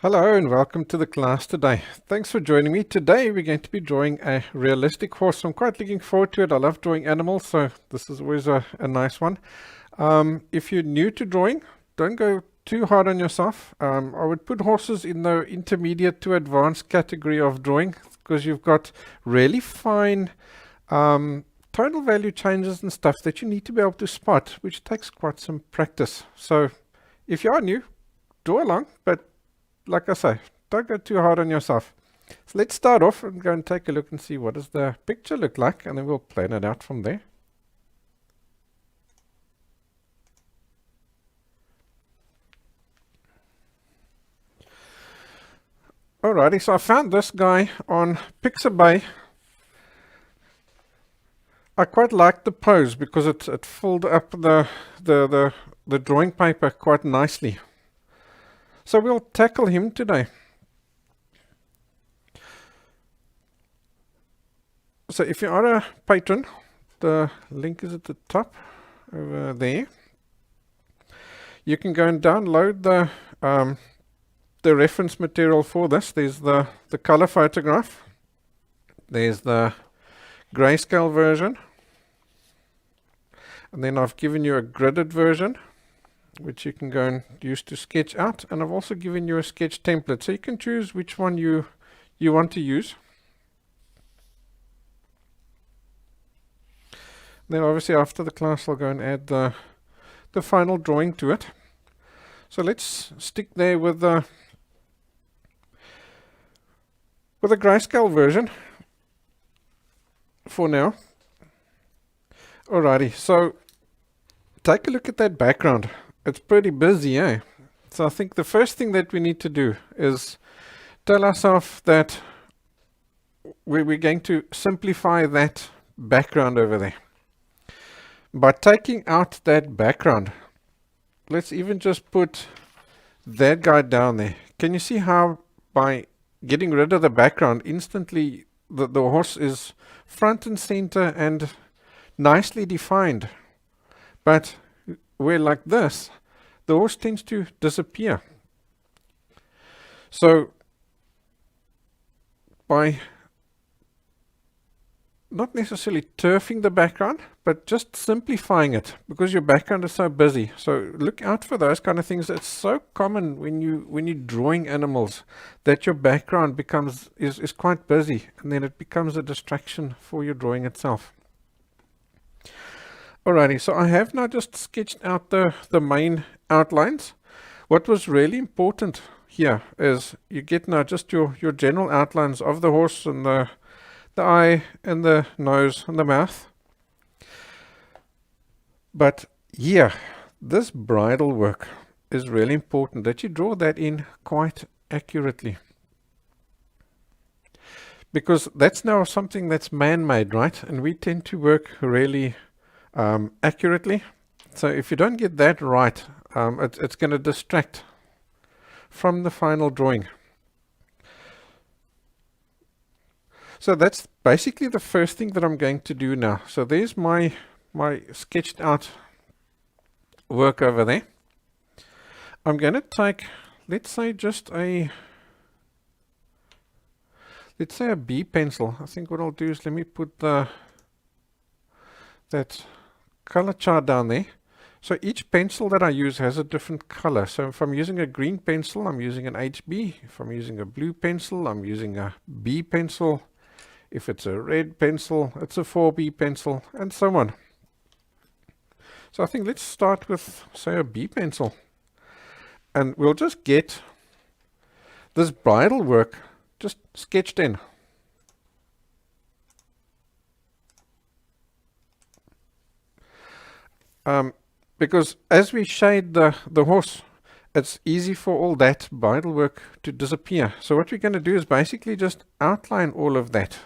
Hello and welcome to the class today. Thanks for joining me. Today we're going to be drawing a realistic horse. I'm quite looking forward to it. I love drawing animals, so this is always a nice one. If you're new to drawing, don't go too hard on yourself. I would put horses in the intermediate to advanced category of drawing because you've got really fine tonal value changes and stuff that you need to be able to spot, which takes quite some practice. So if you are new, draw along, but like I say, don't go too hard on yourself. So let's start off and go and take a look and see what does the picture look like, and then we'll plan it out from there. Alrighty, so I found this guy on Pixabay. I quite like the pose because it filled up the drawing paper quite nicely. So we'll tackle him today. So if you are a patron, the link is at the top over there. You can go and download the reference material for this. There's the color photograph. There's the grayscale version. And then I've given you a gridded version, which you can go and use to sketch out. And I've also given you a sketch template, so you can choose which one you want to use. Then obviously after the class I'll go and add the final drawing to it. So let's stick there with the grayscale version for now. Alrighty, so take a look at that background. It's pretty busy, eh? So I think the first thing that we need to do is tell ourselves that we're going to simplify that background over there. By taking out that background, let's even just put that guy down there. Can you see how by getting rid of the background, instantly the horse is front and center and nicely defined? But where like this, the horse tends to disappear. So by not necessarily turfing the background, but just simplifying it, because your background is so busy. So look out for those kind of things. It's so common when you're drawing animals that your background is quite busy, and then it becomes a distraction for your drawing itself. Alrighty, so I have now just sketched out the main outlines. What was really important here is you get now just your general outlines of the horse and the eye and the nose and the mouth. But yeah, this bridle work is really important, that you draw that in quite accurately. Because that's now something that's man-made, right? And we tend to work really accurately. So if you don't get that right, it's going to distract from the final drawing. So that's basically the first thing that I'm going to do now. So there's my sketched out work over there. I'm going to take, let's say a B pencil. I think what I'll do is let me put that color chart down there. So each pencil that I use has a different color. So if I'm using a green pencil, I'm using an HB. If I'm using a blue pencil, I'm using a B pencil. If it's a red pencil, it's a 4B pencil, and so on. So I think let's start with, say, a B pencil. And we'll just get this bridle work just sketched in. Because as we shade the horse, it's easy for all that bridle work to disappear. So what we're going to do is basically just outline all of that.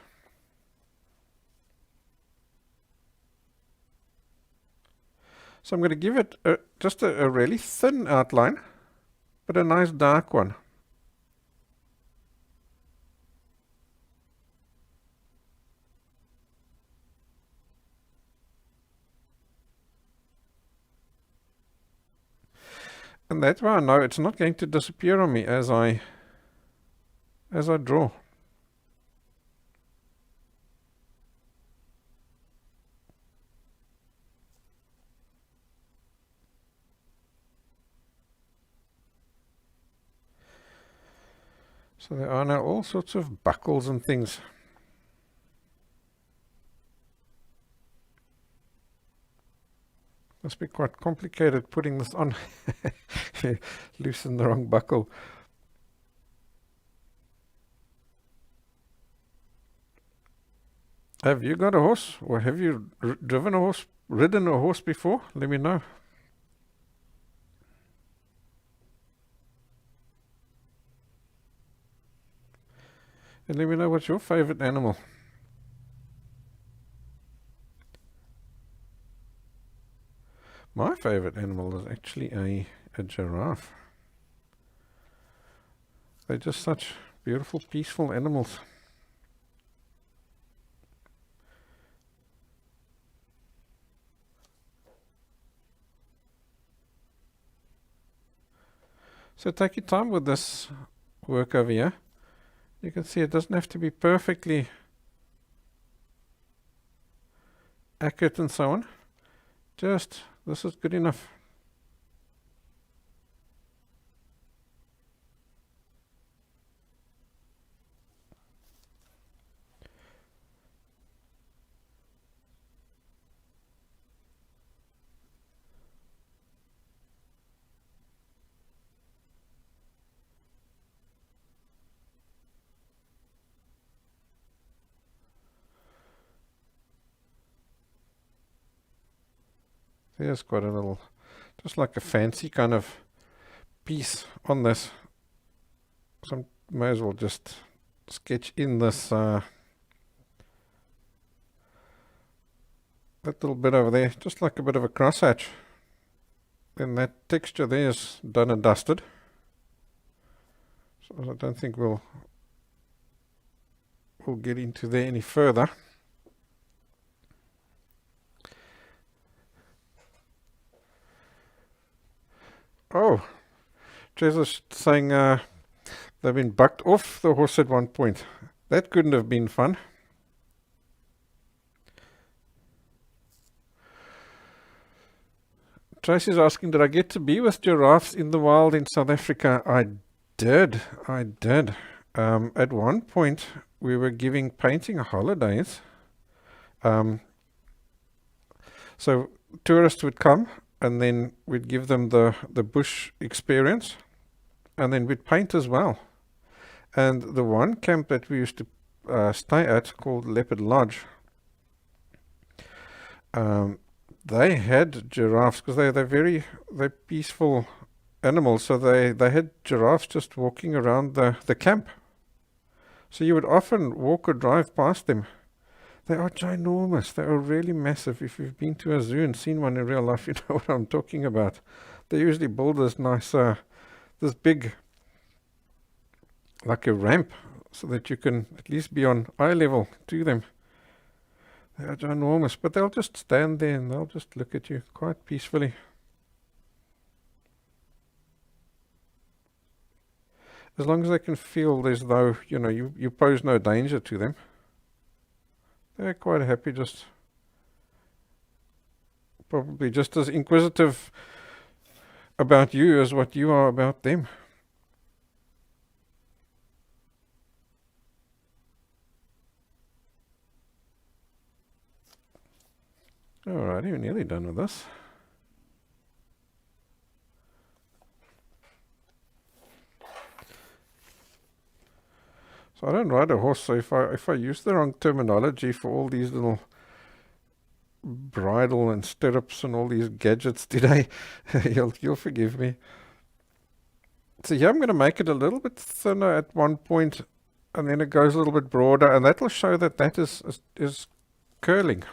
So I'm going to give it just a really thin outline, but a nice dark one. And that's why I know it's not going to disappear on me as I as I draw. So there are now all sorts of buckles and things. Must be quite complicated putting this on. Loosen the wrong buckle. Have you got a horse? Or have you driven a horse, ridden a horse before? Let me know. And let me know what's your favorite animal. My favorite animal is actually a giraffe. They're just such beautiful, peaceful animals. So take your time with this work over here. You can see it doesn't have to be perfectly accurate and so on. Just, this is good enough. There's quite a little, just like a fancy kind of piece on this. So I may as well just sketch in this that little bit over there, just like a bit of a crosshatch. Then that texture there is done and dusted. So I don't think we'll get into there any further. Oh, Jez's saying they've been bucked off the horse at one point. That couldn't have been fun. Tracy's asking, did I get to be with giraffes in the wild in South Africa? I did. At one point, we were giving painting holidays. So tourists would come, and then we'd give them the bush experience, and then we'd paint as well. And the one camp that we used to stay at, called Leopard Lodge, they had giraffes because they're peaceful animals. So they had giraffes just walking around the camp. So you would often walk or drive past them. They are ginormous. They are really massive. If you've been to a zoo and seen one in real life, you know what I'm talking about. They usually build this nice, this big, like a ramp, so that you can at least be on eye level to them. They are ginormous, but they'll just stand there and they'll just look at you quite peacefully. As long as they can feel as though, you pose no danger to them. They're quite happy, just probably just as inquisitive about you as what you are about them. Alrighty, we're nearly done with this. So I don't ride a horse, so if I use the wrong terminology for all these little bridle and stirrups and all these gadgets today, you'll forgive me. So here I'm going to make it a little bit thinner at one point, and then it goes a little bit broader, and that will show that is curling.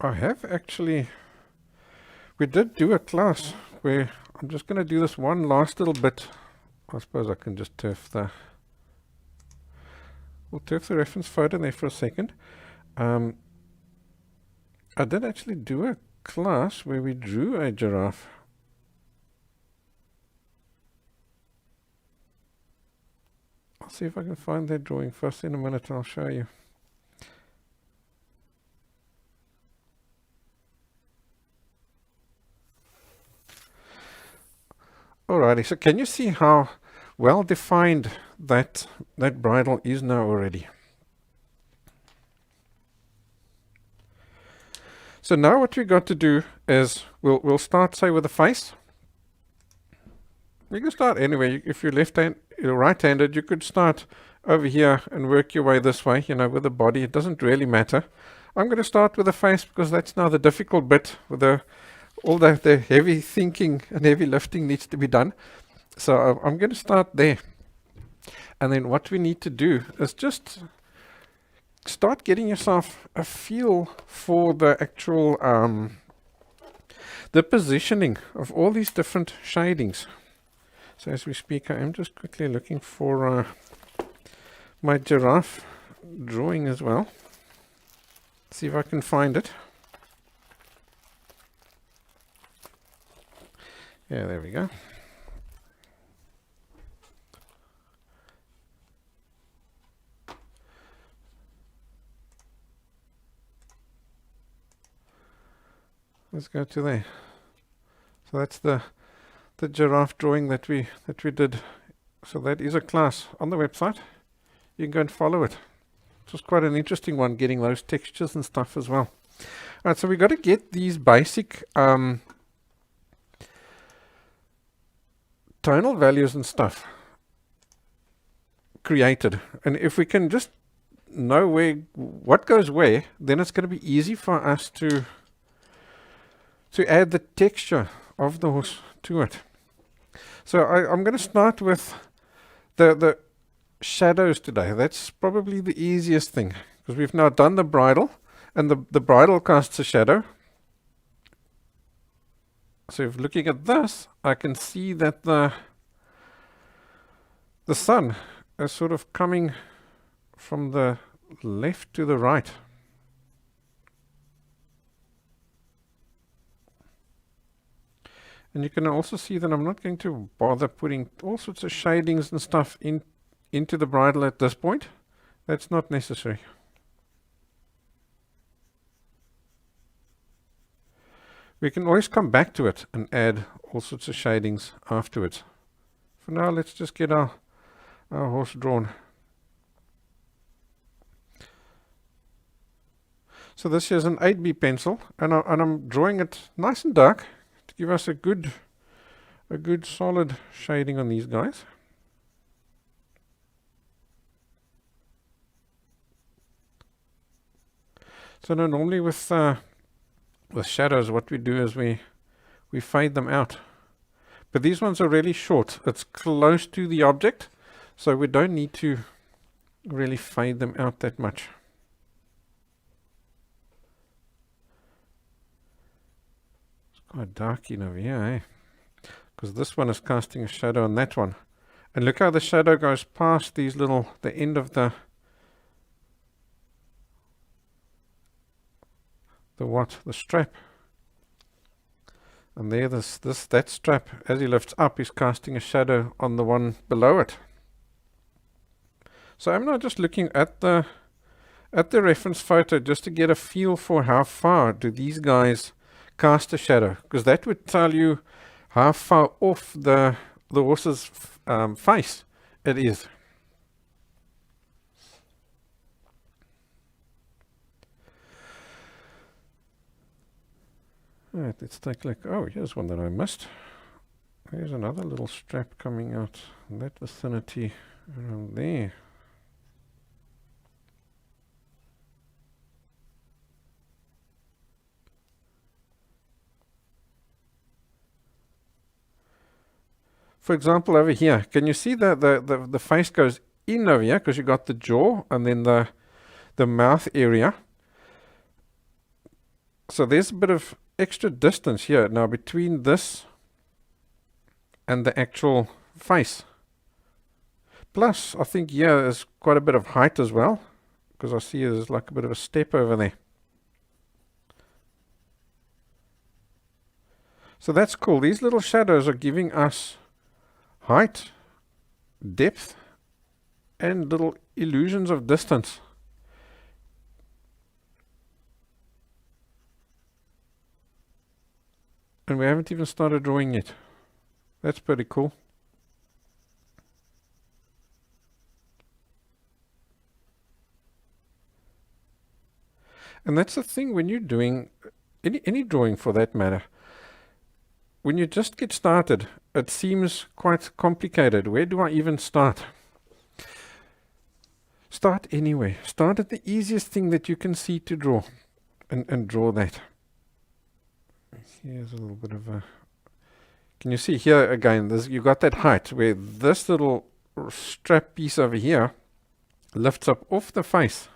I have actually, we did do a class where I'm just going to do this one last little bit. I suppose I can just turf we'll turf the reference photo there for a second. I did actually do a class where we drew a giraffe. I'll see if I can find that drawing first. In a minute I'll show you. Alrighty, so can you see how well defined that bridle is now already? So now what we got to do is we'll start, say, with the face. You can start anywhere. If you're right-handed, you could start over here and work your way this way, with the body. It doesn't really matter. I'm going to start with the face because that's now the difficult bit with all the heavy thinking and heavy lifting needs to be done. So I'm going to start there. And then what we need to do is just start getting yourself a feel for the actual the positioning of all these different shadings. So as we speak, I am just quickly looking for my giraffe drawing as well. See if I can find it. Yeah, there we go. Let's go to there. So that's the giraffe drawing that we did. So that is a class on the website. You can go and follow it. It was quite an interesting one, getting those textures and stuff as well. Alright, so we got to get these basic tonal values and stuff created. And if we can just know what goes where, then it's going to be easy for us to add the texture of the horse to it. So I'm going to start with the shadows today. That's probably the easiest thing because we've now done the bridle, and the bridle casts a shadow. So if looking at this, I can see that the sun is sort of coming from the left to the right. And you can also see that I'm not going to bother putting all sorts of shadings and stuff into the bridle at this point. That's not necessary. We can always come back to it and add all sorts of shadings afterwards. For now, let's just get our horse drawn. So this is an 8B pencil, and I'm drawing it nice and dark to give us a good solid shading on these guys. So now normally with shadows, what we do is we fade them out. But these ones are really short. It's close to the object, so we don't need to really fade them out that much. It's quite dark in over here, eh? Because this one is casting a shadow on that one. And look how the shadow goes past these the end of the strap. And there, that strap, as he lifts up, is casting a shadow on the one below it. So I'm now just looking at the reference photo just to get a feel for how far do these guys cast a shadow, because that would tell you how far off the horse's face it is. Alright, let's take a look. Oh, here's one that I missed. There's another little strap coming out in that vicinity around there. For example, over here, can you see that the face goes in over here because you got the jaw and then the mouth area. So there's a bit of extra distance here now between this and the actual face. Plus, I think here is quite a bit of height as well, because I see there's like a bit of a step over there. So that's cool. These little shadows are giving us height, depth, and little illusions of distance. And we haven't even started drawing yet. That's pretty cool. And that's the thing when you're doing any drawing for that matter. When you just get started, it seems quite complicated. Where do I even start? Start anywhere. Start at the easiest thing that you can see to draw and draw that. Here's a little bit of a... Can you see here again, you got that height where this little strap piece over here lifts up off the face.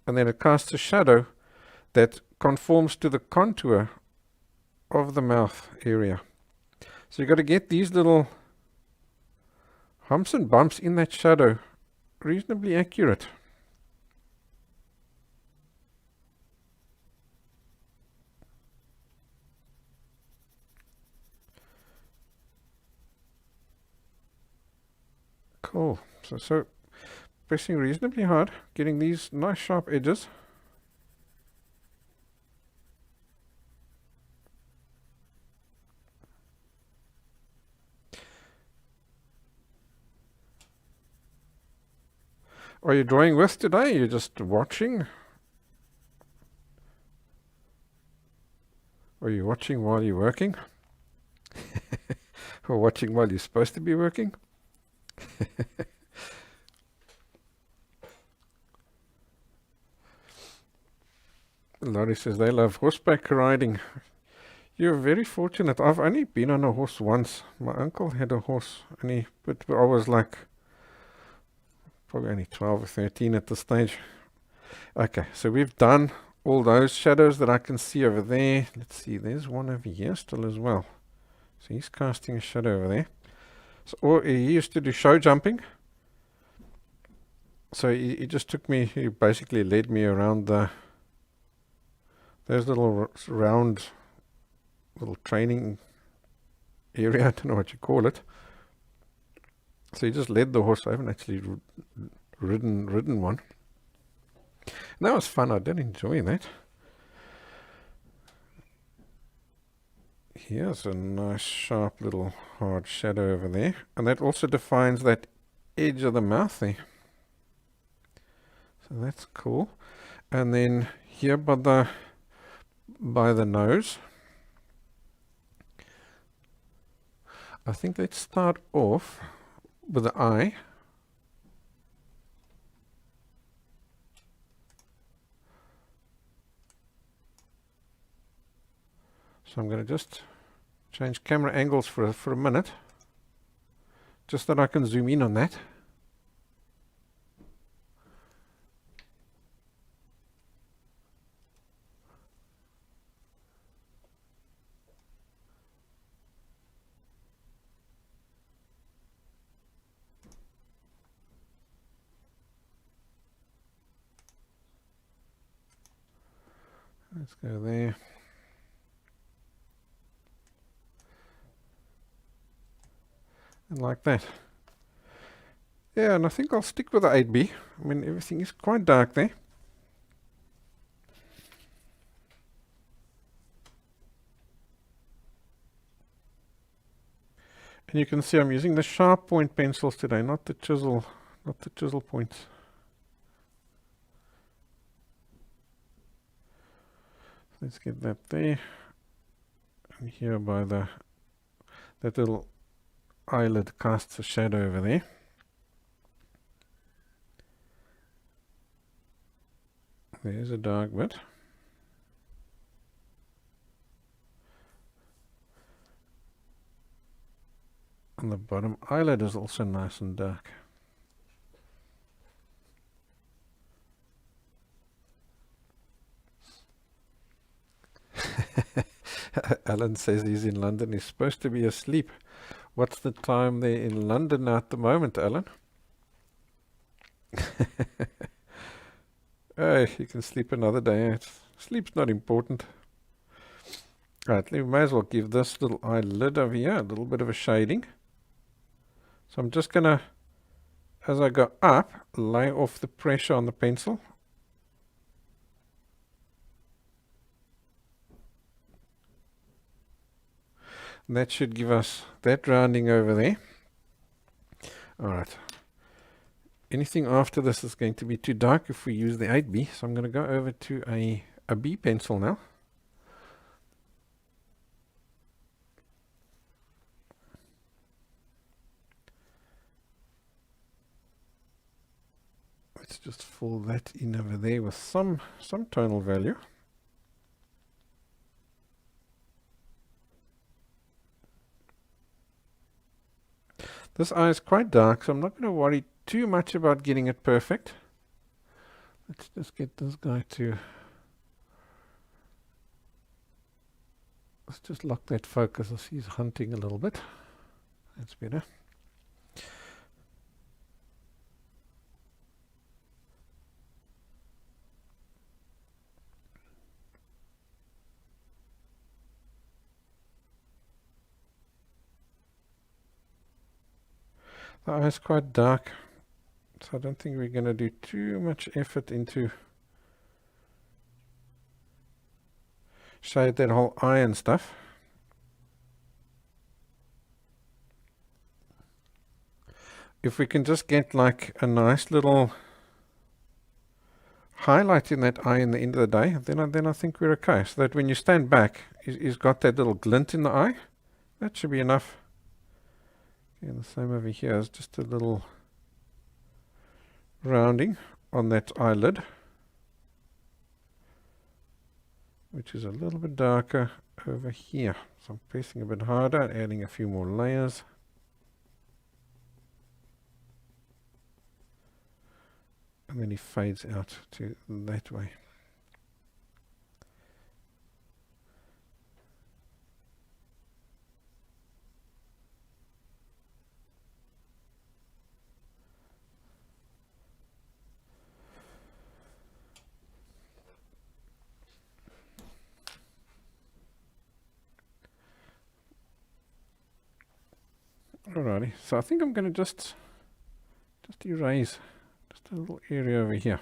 And then it casts a shadow that conforms to the contour of the mouth area. So you've got to get these little humps and bumps in that shadow reasonably accurate. Cool. So pressing reasonably hard, getting these nice sharp edges. Are you drawing with today? You're just watching? Are you watching while you're working? Or watching while you're supposed to be working? Laurie says they love horseback riding. You're very fortunate. I've only been on a horse once. My uncle had a horse, but I was like probably only 12 or 13 at the stage. Okay, so we've done all those shadows that I can see over there. Let's see, there's one over here still as well. So he's casting a shadow over there. So he used to do show jumping. So he just took me, he basically led me around those little round little training area. I don't know what you call it. So he just led the horse. I haven't actually ridden one. And that was fun. I did enjoy that. Here's a nice sharp little hard shadow over there. And that also defines that edge of the mouth there. So that's cool. And then here by the nose, I think let's start off with the eye. So I'm going to just change camera angles for a minute, just that I can zoom in on that. Let's go there. And like that. Yeah, and I think I'll stick with the 8B. I mean, everything is quite dark there. And you can see I'm using the sharp point pencils today, not the chisel points. Let's get that there. And here by that little eyelid casts a shadow over there. There's a dark bit. And the bottom eyelid is also nice and dark. Alan says he's in London. He's supposed to be asleep. What's the time there in London at the moment, Alan? Oh, you can sleep another day. Sleep's not important. Right, we may as well give this little eyelid over here a little bit of a shading. So I'm just going to, as I go up, lay off the pressure on the pencil. And that should give us that rounding over there. Alright. Anything after this is going to be too dark if we use the 8B. So I'm going to go over to a B pencil now. Let's just fill that in over there with some tonal value. This eye is quite dark, so I'm not going to worry too much about getting it perfect. Let's just get this guy to... Let's just lock that focus as he's hunting a little bit. That's better. The eye is quite dark, so I don't think we're going to do too much effort into shade that whole eye and stuff. If we can just get like a nice little highlight in that eye in the end of the day, then I think we're okay. So that when you stand back, he's got that little glint in the eye. That should be enough. And the same over here is just a little rounding on that eyelid, which is a little bit darker over here. So I'm pressing a bit harder, adding a few more layers. And then he fades out to that way. Alrighty, so I think I'm going to just erase just a little area over here.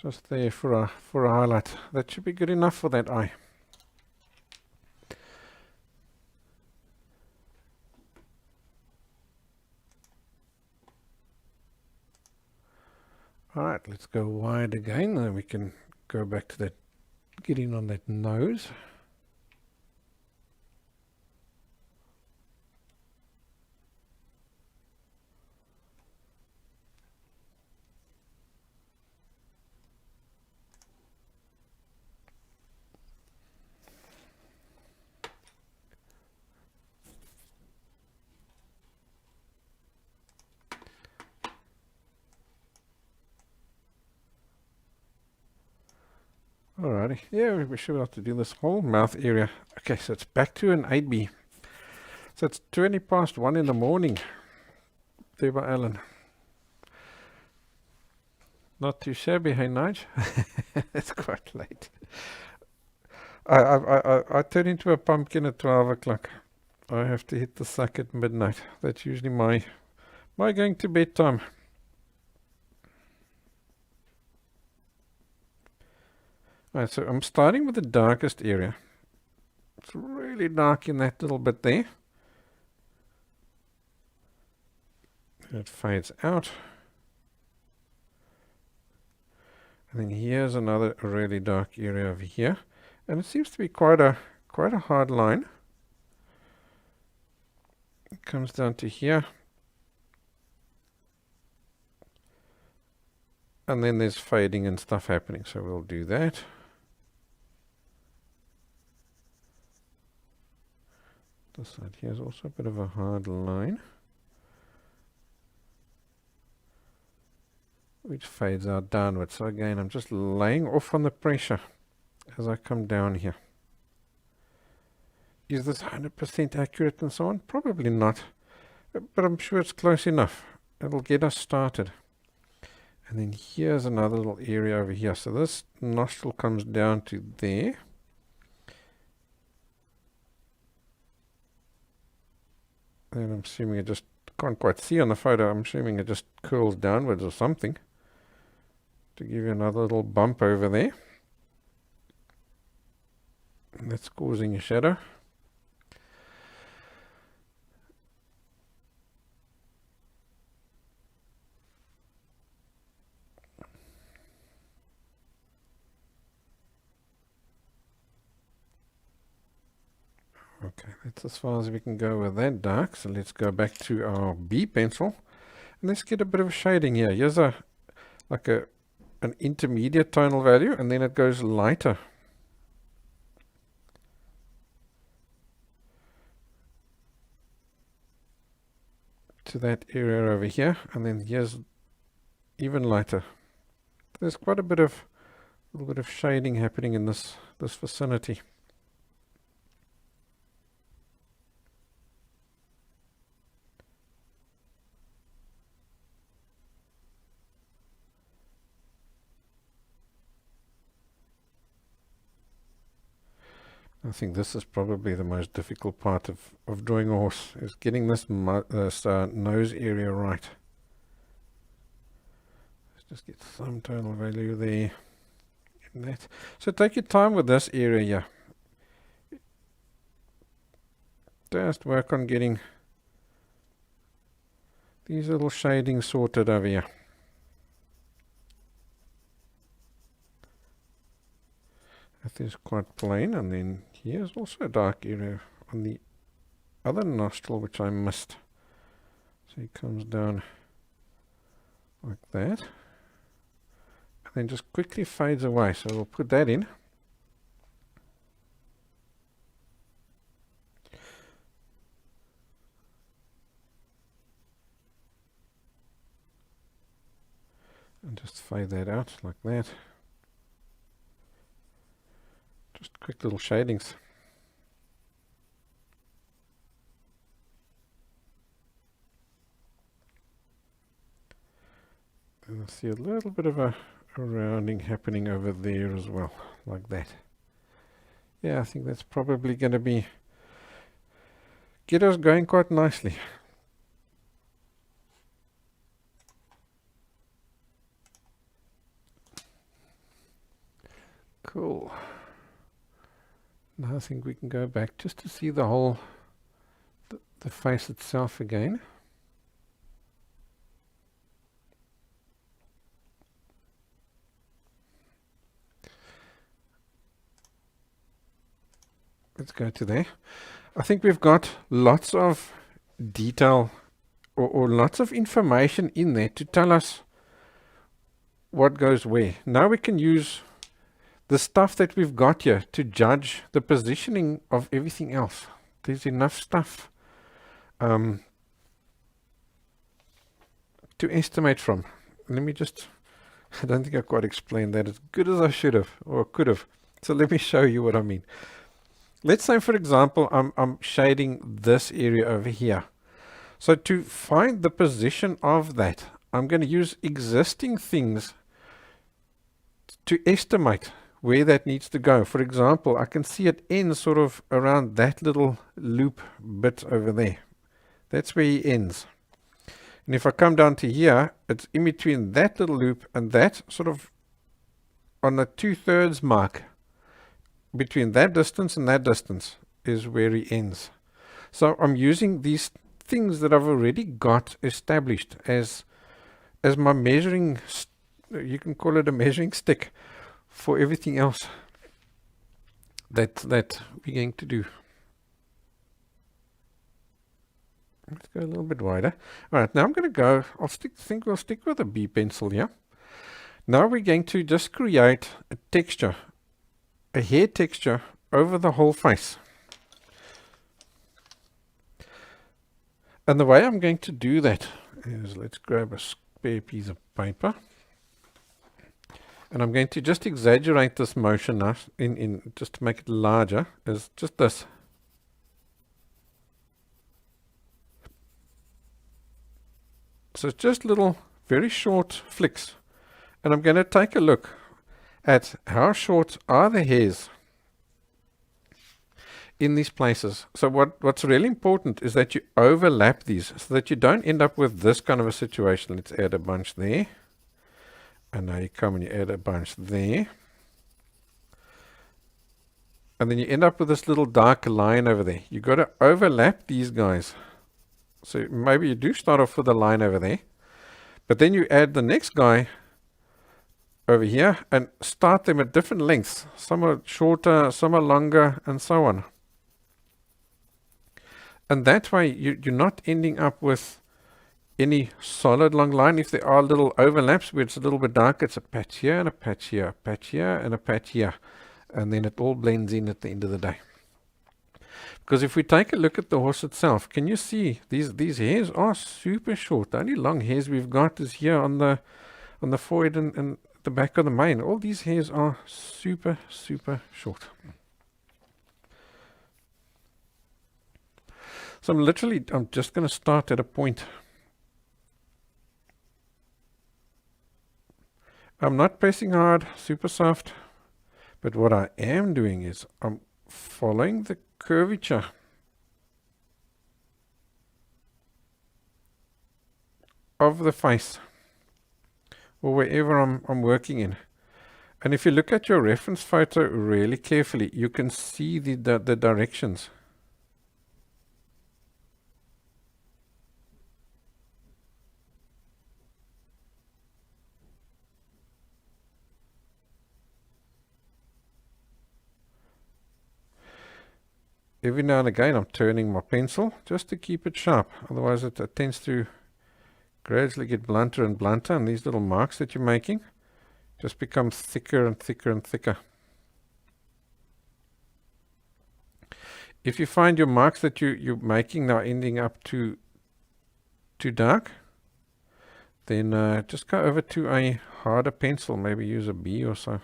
Just there for a highlight. That should be good enough for that eye. Alright, let's go wide again, and then we can go back to that, getting on that nose. Alrighty, yeah, we should have to do this whole mouth area. Okay, so it's back to an 8B. So it's 20 past 1 in the morning. There by Alan. Not too shabby, hey Nige? It's quite late. I turn into a pumpkin at 12 o'clock. I have to hit the sack at midnight. That's usually my going to bed time. Alright, so I'm starting with the darkest area. It's really dark in that little bit there. And it fades out. And then here's another really dark area over here. And it seems to be quite a hard line. It comes down to here. And then there's fading and stuff happening, so we'll do that. this side. Here's also a bit of a hard line, which fades out downwards. So again, I'm just laying off on the pressure as I come down here. Is this 100% accurate and so on? Probably not, but I'm sure it's close enough. It'll get us started. And then here's another little area over here. So this nostril comes down to there. And I'm assuming it just, can't quite see on the photo, I'm assuming it just curls downwards or something to give you another little bump over there. And that's causing a shadow. Okay, that's as far as we can go with that dark. So let's go back to our B pencil and let's get a bit of shading here. Here's an intermediate tonal value, and then it goes lighter. To that area over here, and then here's even lighter. There's quite a little bit of shading happening in this vicinity. I think this is probably the most difficult part of drawing a horse, is getting this nose area right. Let's just get some tonal value there in that. So take your time with this area here. Just work on getting these little shadings sorted over here. That is quite plain, and then here's also a dark area on the other nostril which I missed. So he comes down like that, and then just quickly fades away. So we'll put that in. And just fade that out like that. Just quick little shadings. And I see a little bit of a rounding happening over there as well, like that. Yeah, I think that's probably going to get us going quite nicely. Cool. Now I think we can go back just to see the face itself again. Let's go to there. I think we've got lots of detail or lots of information in there to tell us what goes where. Now we can use the stuff that we've got here to judge the positioning of everything else. There's enough stuff to estimate from. Let me just, I don't think I quite explained that as good as I should have or could have. So let me show you what I mean. Let's say, for example, I'm shading this area over here. So to find the position of that, I'm going to use existing things to estimate where that needs to go. For example, I can see it ends sort of around that little loop bit over there. That's where he ends. And if I come down to here, it's in between that little loop and that, sort of on the 2/3 mark. Between that distance and that distance is where he ends. So I'm using these things that I've already got established as my measuring, you can call it a measuring stick, for everything else that we're going to do. Let's go a little bit wider. All right, now I'm going to go, think we'll stick with a B pencil here. Now we're going to just create a texture, a hair texture over the whole face. And the way I'm going to do that is, let's grab a spare piece of paper. And I'm going to just exaggerate this motion now, just to make it larger, as just this. So it's just little, very short flicks. And I'm going to take a look at how short are the hairs in these places. So what's really important is that you overlap these so that you don't end up with this kind of a situation. Let's add a bunch there. And now you come and you add a bunch there. And then you end up with this little dark line over there. You've got to overlap these guys. So maybe you do start off with a line over there. But then you add the next guy over here and start them at different lengths. Some are shorter, some are longer, and so on. And that way you're not ending up with any solid long line. If there are little overlaps where it's a little bit darker, it's a patch here and a patch here, a patch here and a patch here. And then it all blends in at the end of the day. Because if we take a look at the horse itself, can you see these hairs are super short. The only long hairs we've got is here on the forehead and the back of the mane. All these hairs are super, super short. So I'm just going to start at a point. I'm not pressing hard, super soft, but what I am doing is I'm following the curvature of the face, or wherever I'm working in. And if you look at your reference photo really carefully, you can see the directions. Every now and again I'm turning my pencil just to keep it sharp, otherwise it tends to gradually get blunter and blunter, and these little marks that you're making just become thicker and thicker and thicker. If you find your marks that you're making now ending up too dark, then just go over to a harder pencil, maybe use a B or so.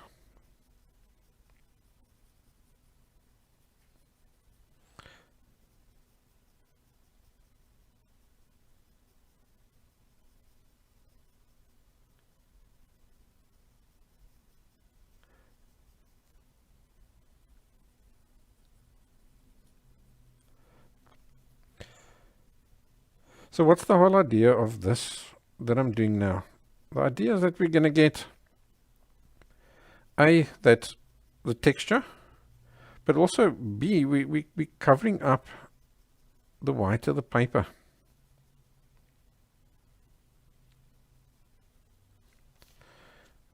So what's the whole idea of this that I'm doing now? The idea is that we're going to get A, that's the texture, but also B, we're covering up the white of the paper.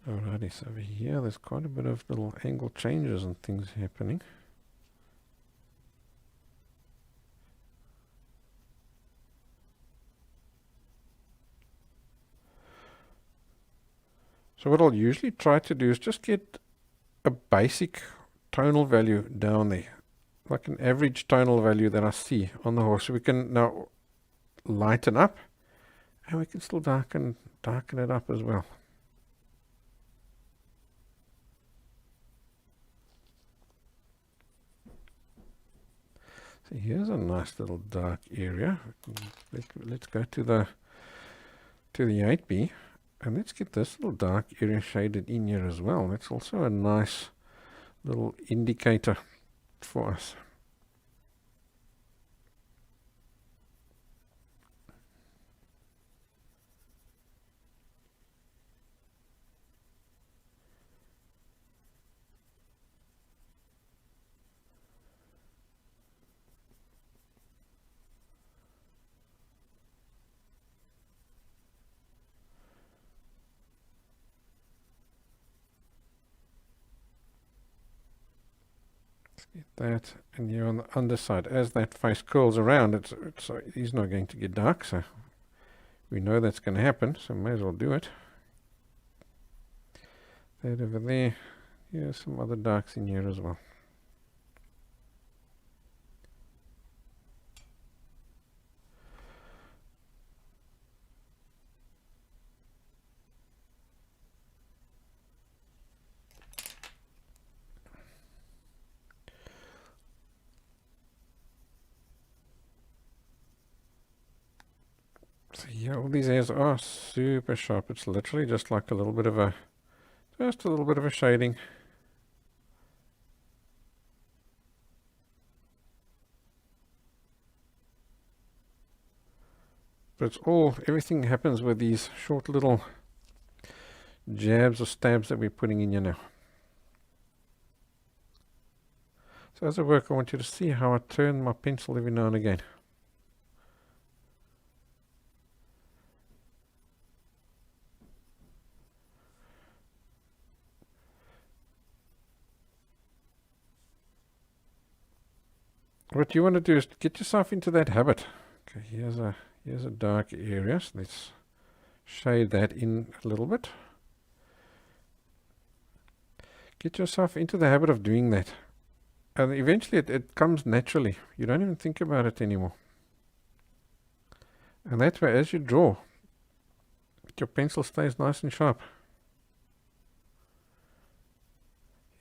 Alrighty, so over here there's quite a bit of little angle changes and things happening. So what I'll usually try to do is just get a basic tonal value down there, like an average tonal value that I see on the horse. So we can now lighten up, and we can still darken it up as well. So here's a nice little dark area. Let's go to the 8B. And let's get this little dark area shaded in here as well. That's also a nice little indicator for us. Get that, and here on the underside, as that face curls around, he's not going to get dark, so we know that's going to happen, so may as well do it. That over there, here's some other darks in here as well. So yeah, all these hairs are super sharp. It's literally just like a little bit of a, just a little bit of a shading. But it's all, everything happens with these short little jabs or stabs that we're putting in here now. So as I work, I want you to see how I turn my pencil every now and again. What you want to do is get yourself into that habit. Okay, here's a dark area. So let's shade that in a little bit. Get yourself into the habit of doing that. And eventually it comes naturally. You don't even think about it anymore. And that way, as you draw, your pencil stays nice and sharp.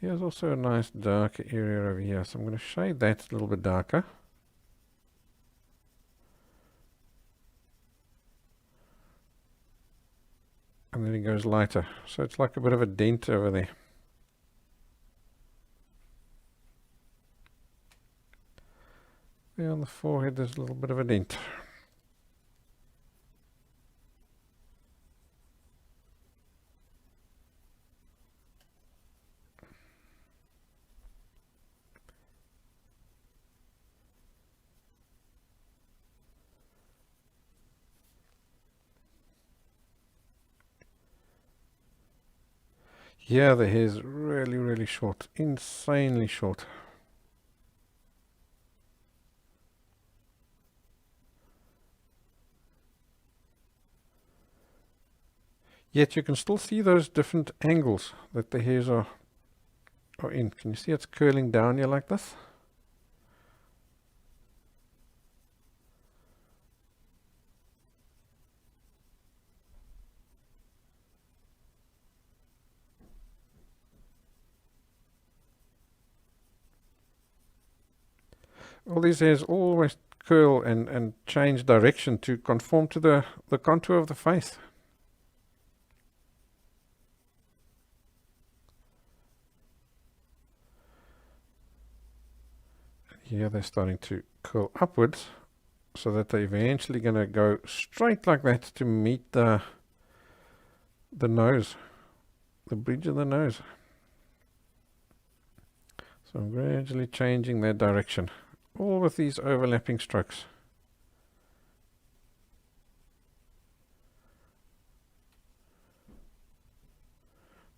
Here's also a nice dark area over here. So I'm going to shade that a little bit darker. And then it goes lighter. So it's like a bit of a dent over there. There on the forehead there's a little bit of a dent. Yeah, the hair's really, really short. Insanely short. Yet you can still see those different angles that the hairs are in. Can you see it's curling down here like this? All these hairs always curl and change direction to conform to the contour of the face. Here they're starting to curl upwards so that they're eventually going to go straight like that to meet the nose, the bridge of the nose. So I'm gradually changing their direction, all with these overlapping strokes.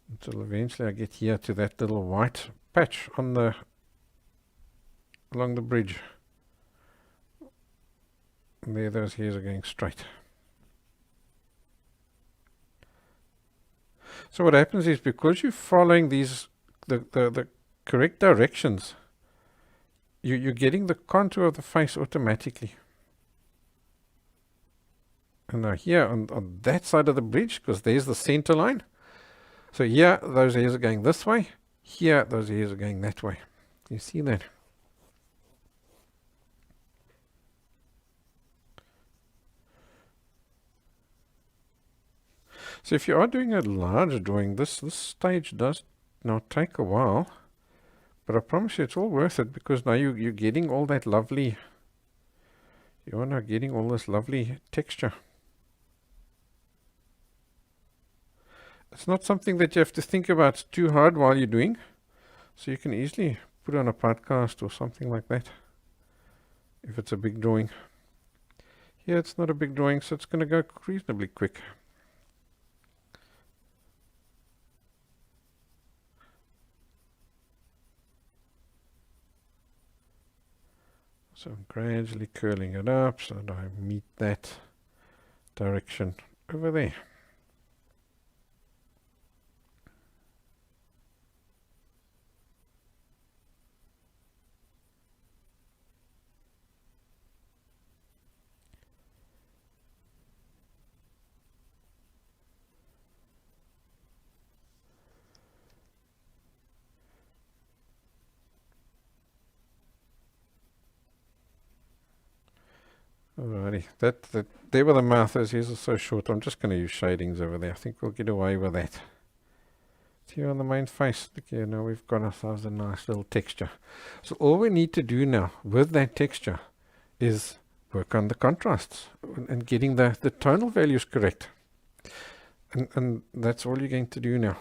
Until eventually I get here to that little white patch on along the bridge. And there those hairs are going straight. So what happens is, because you're following these the correct directions, you're getting the contour of the face automatically. And now here on that side of the bridge, because there's the center line. So here those hairs are going this way. Here those hairs are going that way. You see that? So if you are doing a large drawing, this stage does not take a while. But I promise you it's all worth it, because now you're getting all that lovely, you are now getting all this lovely texture. It's not something that you have to think about too hard while you're doing. So you can easily put on a podcast or something like that if it's a big drawing. Here it's not a big drawing, so it's going to go reasonably quick. So I'm gradually curling it up so that I meet that direction over there. Alrighty, that there where the mouth is, his is so short. I'm just going to use shadings over there. I think we'll get away with that. It's here on the main face. Look here, now we've got ourselves a nice little texture. So all we need to do now with that texture is work on the contrasts and getting the tonal values correct. And that's all you're going to do now.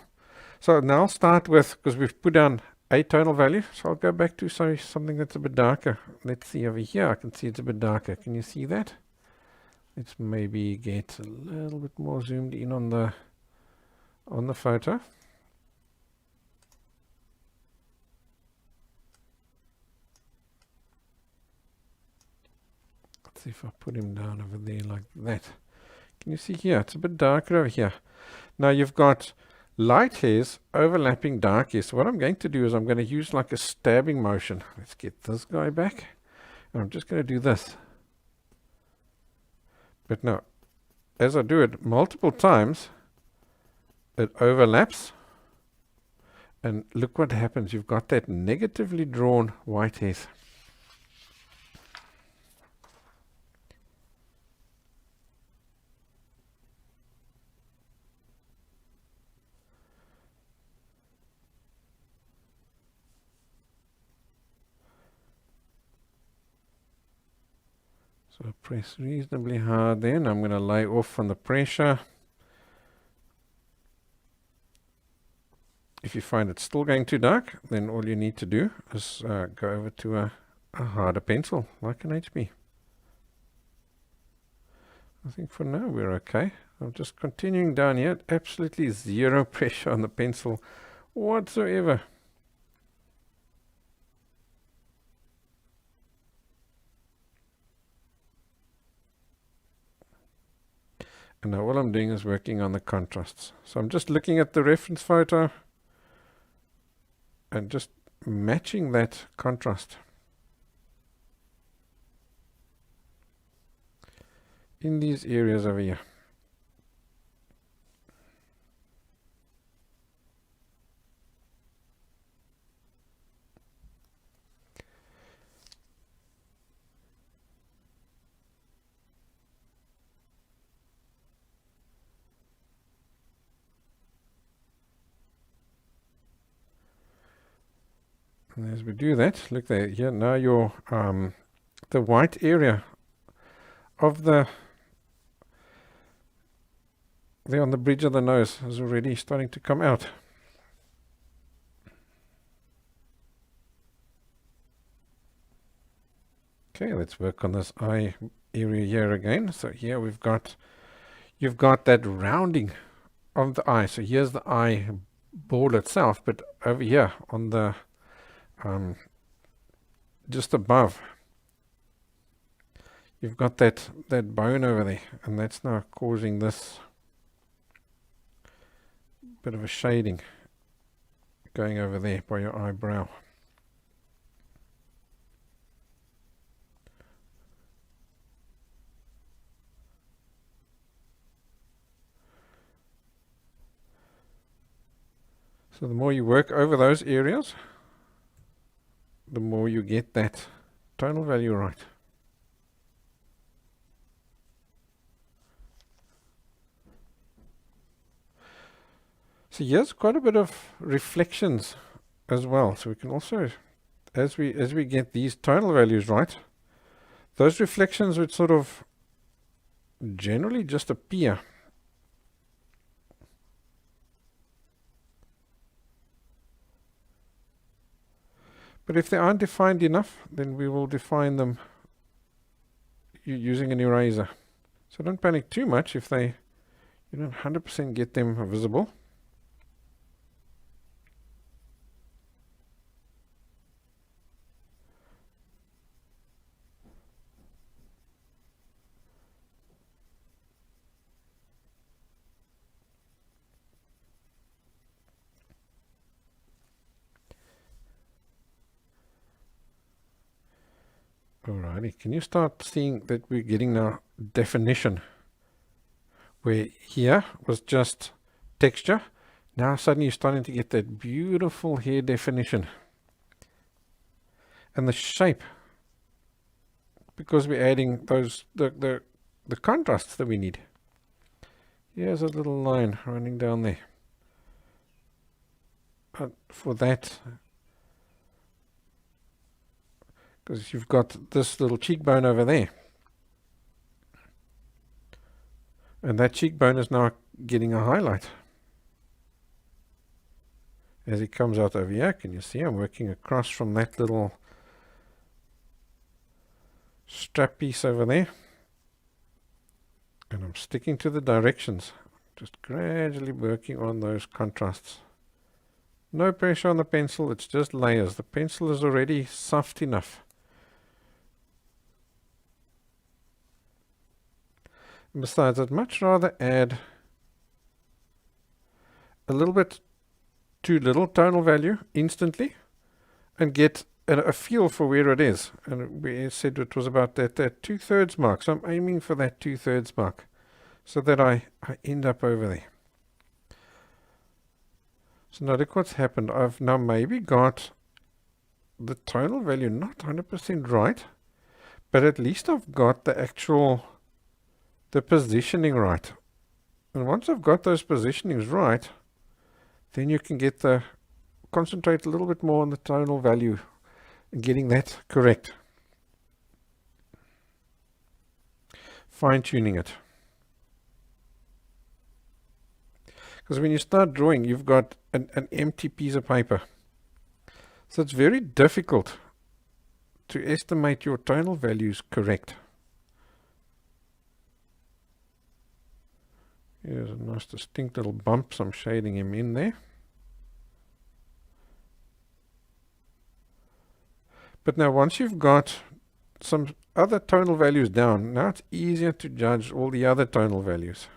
So now I'll start with, because we've put down a tonal value, so I'll go back to something that's a bit darker. Let's see over here, I can see it's a bit darker. Can you see that? Let's maybe get a little bit more zoomed in on the photo. Let's see if I put him down over there like that. Can you see here? It's a bit darker over here. Now you've got light hairs overlapping dark hairs. So what I'm going to do is I'm going to use like a stabbing motion. Let's get this guy back. And I'm just going to do this. But now, as I do it multiple times, it overlaps. And look what happens. You've got that negatively drawn white hairs. So press reasonably hard then. I'm going to lay off on the pressure. If you find it's still going too dark, then all you need to do is go over to a harder pencil, like an HB. I think for now we're okay. I'm just continuing down here. Absolutely zero pressure on the pencil whatsoever. And now all I'm doing is working on the contrasts. So I'm just looking at the reference photo and just matching that contrast in these areas over here. And as we do that, look there, here now your the white area of there on the bridge of the nose is already starting to come out. Okay, let's work on this eye area here again. So here you've got that rounding of the eye. So here's the eye ball itself, but over here on the just above, you've got that bone over there, and that's now causing this bit of a shading going over there by your eyebrow. So the more you work over those areas, the more you get that tonal value right. So here's quite a bit of reflections as well. So we can also, as we get these tonal values right, those reflections would sort of generally just appear. But if they aren't defined enough, then we will define them using an eraser. So don't panic too much if you don't 100% get them visible. Alrighty, can you start seeing that we're getting now definition? Where here was just texture, now suddenly you're starting to get that beautiful hair definition. And the shape because we're adding those the contrasts that we need. Here's a little line running down there. For that, because you've got this little cheekbone over there. And that cheekbone is now getting a highlight. As it comes out over here, can you see I'm working across from that little strap piece over there. And I'm sticking to the directions. Just gradually working on those contrasts. No pressure on the pencil, it's just layers. The pencil is already soft enough. And besides, I'd much rather add a little bit too little tonal value instantly and get a feel for where it is. And we said it was about that 2/3 mark. So I'm aiming for that 2/3 mark so that I end up over there. So now look what's happened. I've now maybe got the tonal value not 100% right, but at least I've got the positioning right. And once I've got those positionings right, then you can concentrate a little bit more on the tonal value and getting that correct. Fine-tuning it. Because when you start drawing, you've got an empty piece of paper. So it's very difficult to estimate your tonal values correct. Here's a nice distinct little bump, so I'm shading him in there. But now once you've got some other tonal values down, now it's easier to judge all the other tonal values.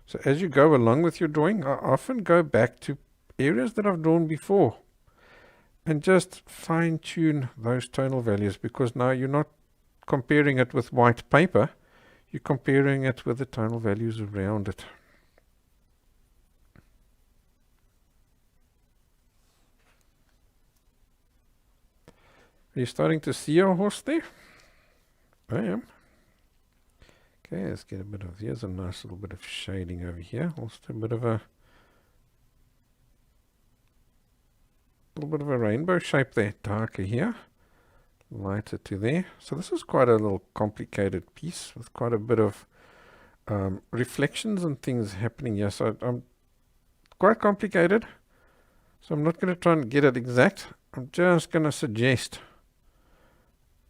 So as you go along with your drawing, I often go back to areas that I've drawn before and just fine-tune those tonal values, because now you're not comparing it with white paper, you're comparing it with the tonal values around it. Are you starting to see your horse there? I am. Okay, let's get a bit of, here's a nice little bit of shading over here. Also a bit of a rainbow shape there. Darker here, lighter to there. So this is quite a little complicated piece with quite a bit of reflections and things happening here. So I'm quite complicated. So I'm not going to try and get it exact. I'm just going to suggest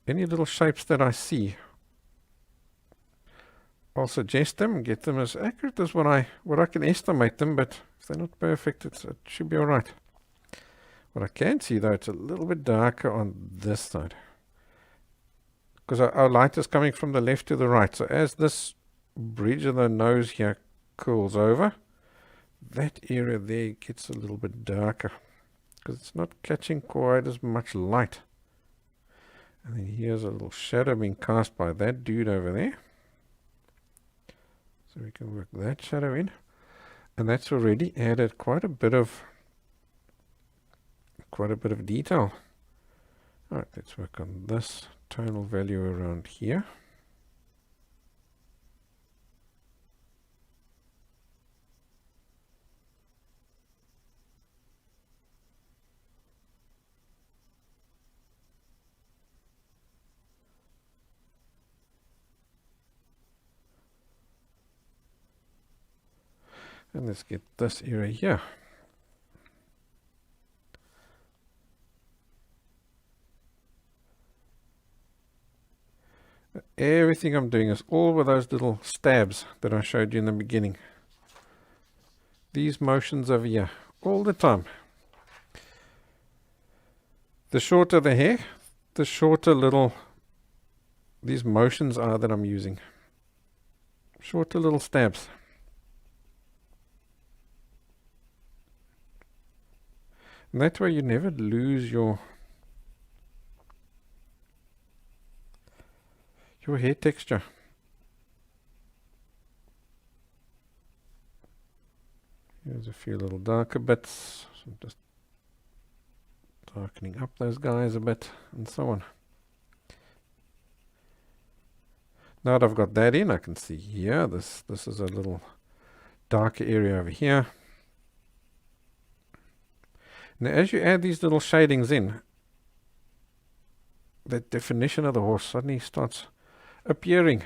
any little shapes that I see. I'll suggest them and get them as accurate as what I can estimate them, but if they're not perfect, it should be all right. What I can see, though, it's a little bit darker on this side, because our light is coming from the left to the right. So as this bridge of the nose here cools over, that area there gets a little bit darker, because it's not catching quite as much light. And then here's a little shadow being cast by that dude over there. So we can work that shadow in. And that's already added quite a bit of detail. Alright, let's work on this tonal value around here. And let's get this area here. Everything I'm doing is all with those little stabs that I showed you in the beginning. These motions over here, all the time. The shorter the hair, the shorter these motions are that I'm using. Shorter little stabs. And that way you never lose your hair texture. Here's a few little darker bits. So just darkening up those guys a bit and so on. Now that I've got that in, I can see here, this is a little darker area over here. Now as you add these little shadings in, the definition of the horse suddenly starts appearing.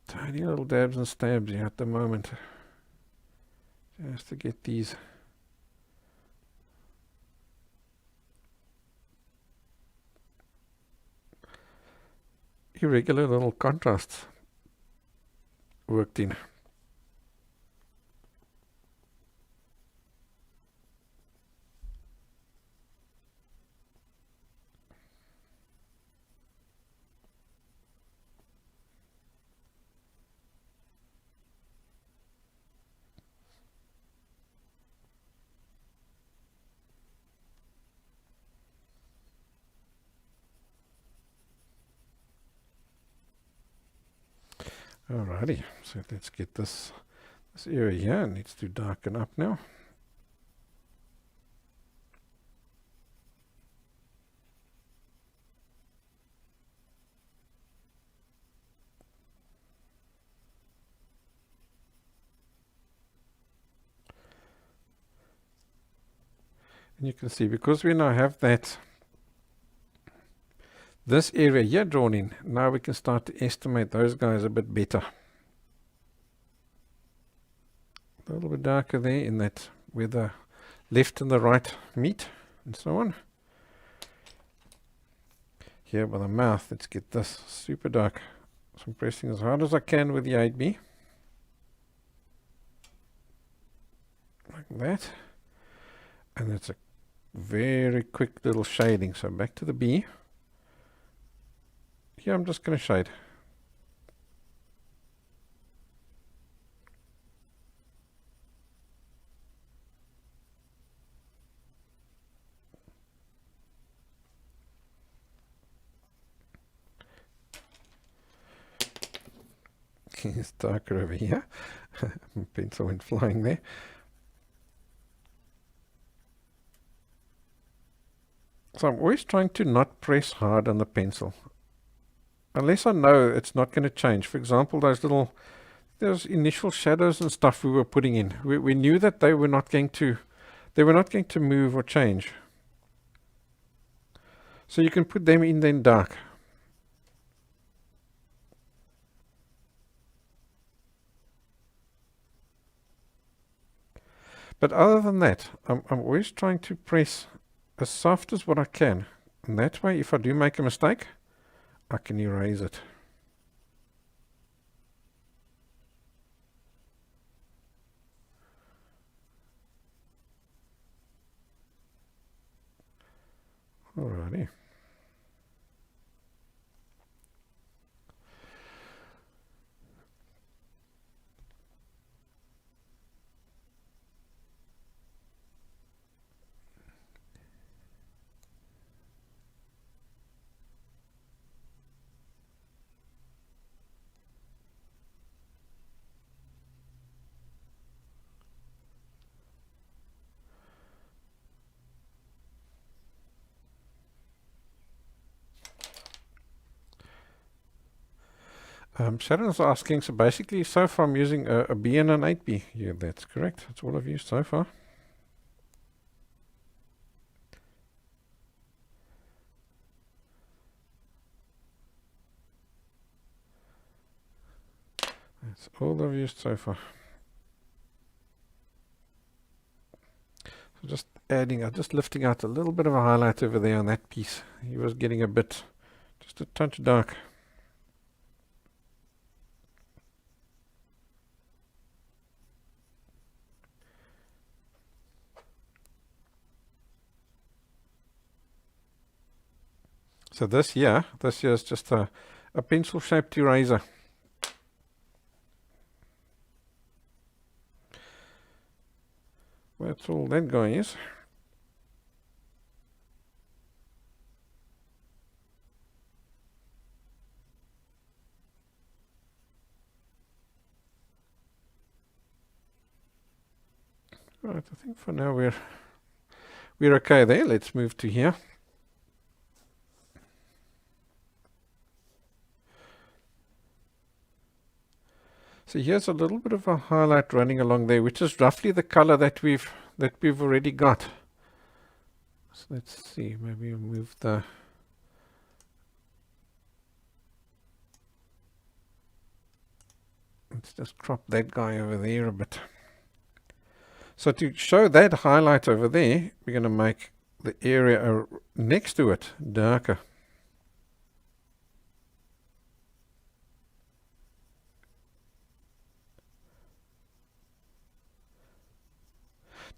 Tiny little dabs and stabs here at the moment, just to get these irregular little contrasts worked in. Alrighty, so let's get this area here. It needs to darken up now. And you can see, because we now have this area here drawn in, now we can start to estimate those guys a bit better. A little bit darker there in that where the left and the right meet and so on. Here by the mouth, let's get this super dark. So I'm pressing as hard as I can with the 8B. Like that. And it's a very quick little shading. So back to the B. Here I'm just going to shade. It's darker over here. Pencil went flying there. So I'm always trying to not press hard on the pencil, unless I know it's not going to change. For example, those initial shadows and stuff we were putting in, we knew that they were not going to move or change. So you can put them in then dark. But other than that, I'm always trying to press as soft as what I can. And that way, if I do make a mistake, I can erase it. Alrighty. Sharon's asking, so basically so far I'm using a B and an 8B. Yeah, that's correct. That's all I've used so far. That's all I've used so far. So just lifting out a little bit of a highlight over there on that piece. He was getting just a touch dark. So this here is just a pencil-shaped eraser. That's all that guy is. Right, I think for now we're okay there. Let's move to here. So here's a little bit of a highlight running along there, which is roughly the color that we've already got. So let's see, maybe we'll move the let's just crop that guy over there a bit. So to show that highlight over there, we're going to make the area next to it darker.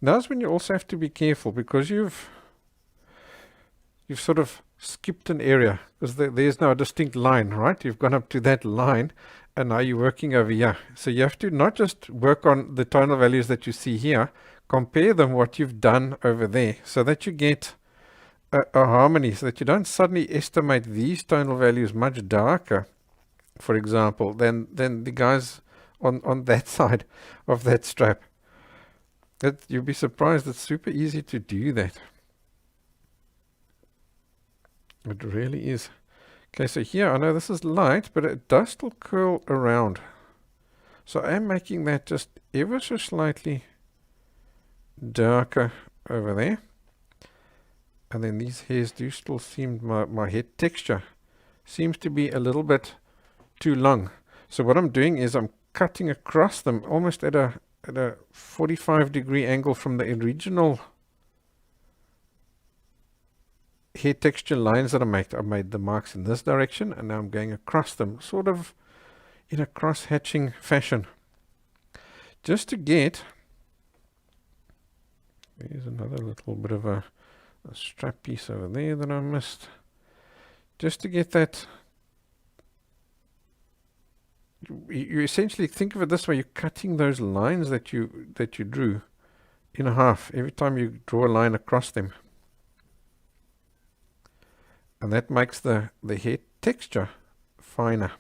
Now's when you also have to be careful, because you've sort of skipped an area, because there's now a distinct line, right? You've gone up to that line, and now you're working over here. So you have to not just work on the tonal values that you see here, compare them what you've done over there, so that you get a harmony, so that you don't suddenly estimate these tonal values much darker, for example, than the guys on that side of that strap. You'll be surprised, it's super easy to do that. It really is. Okay, so here, I know this is light, but it does still curl around. So I am making that just ever so slightly darker over there. And then these hairs do still seem, my head texture seems to be a little bit too long. So what I'm doing is I'm cutting across them almost at a 45-degree angle from the original hair texture lines that I made. I made the marks in this direction, and now I'm going across them, sort of in a cross-hatching fashion. Just to get, there's another little bit of a strap piece over there that I missed. Just to get that, you essentially think of it this way: you're cutting those lines that you drew in half every time you draw a line across them, and that makes the hair texture finer.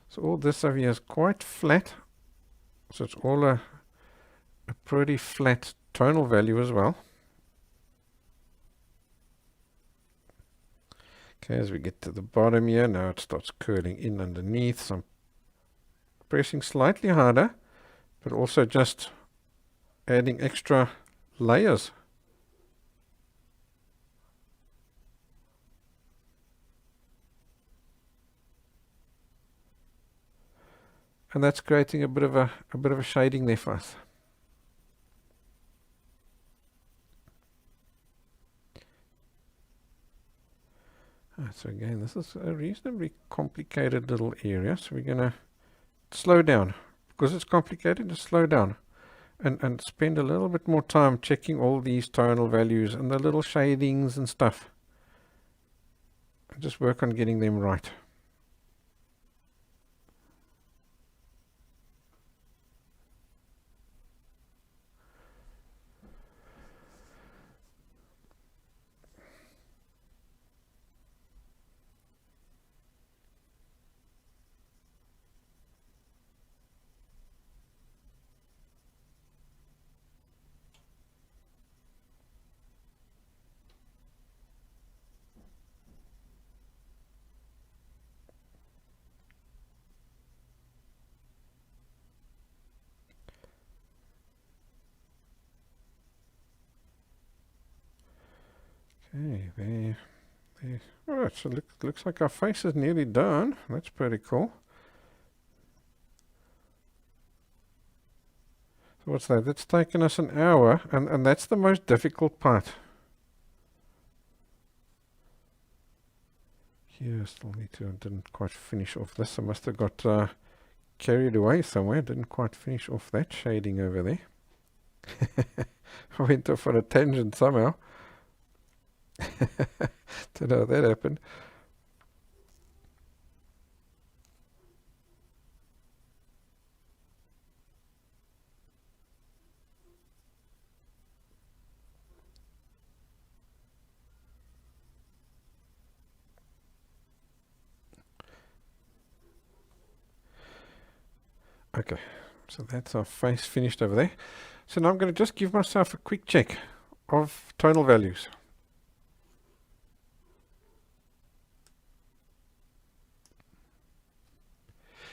So all this over here is quite flat, so it's all a pretty flat tonal value as well. Okay, as we get to the bottom here, now it starts curling in underneath, so I'm pressing slightly harder, but also just adding extra layers. And that's creating a bit of a shading there for us. So again, this is a reasonably complicated little area, so we're going to slow down. Because it's complicated, just slow down and spend a little bit more time checking all these tonal values and the little shadings and stuff. And just work on getting them right. Okay, there. Alright, so looks like our face is nearly done. That's pretty cool. So what's that? That's taken us an hour, and that's the most difficult part. Here, still need to, didn't quite finish off this. I must have got carried away somewhere. Didn't quite finish off that shading over there. I went off on a tangent somehow. Don't know how that happened. Okay, So that's our face finished over there. So now I'm going to just give myself a quick check of tonal values.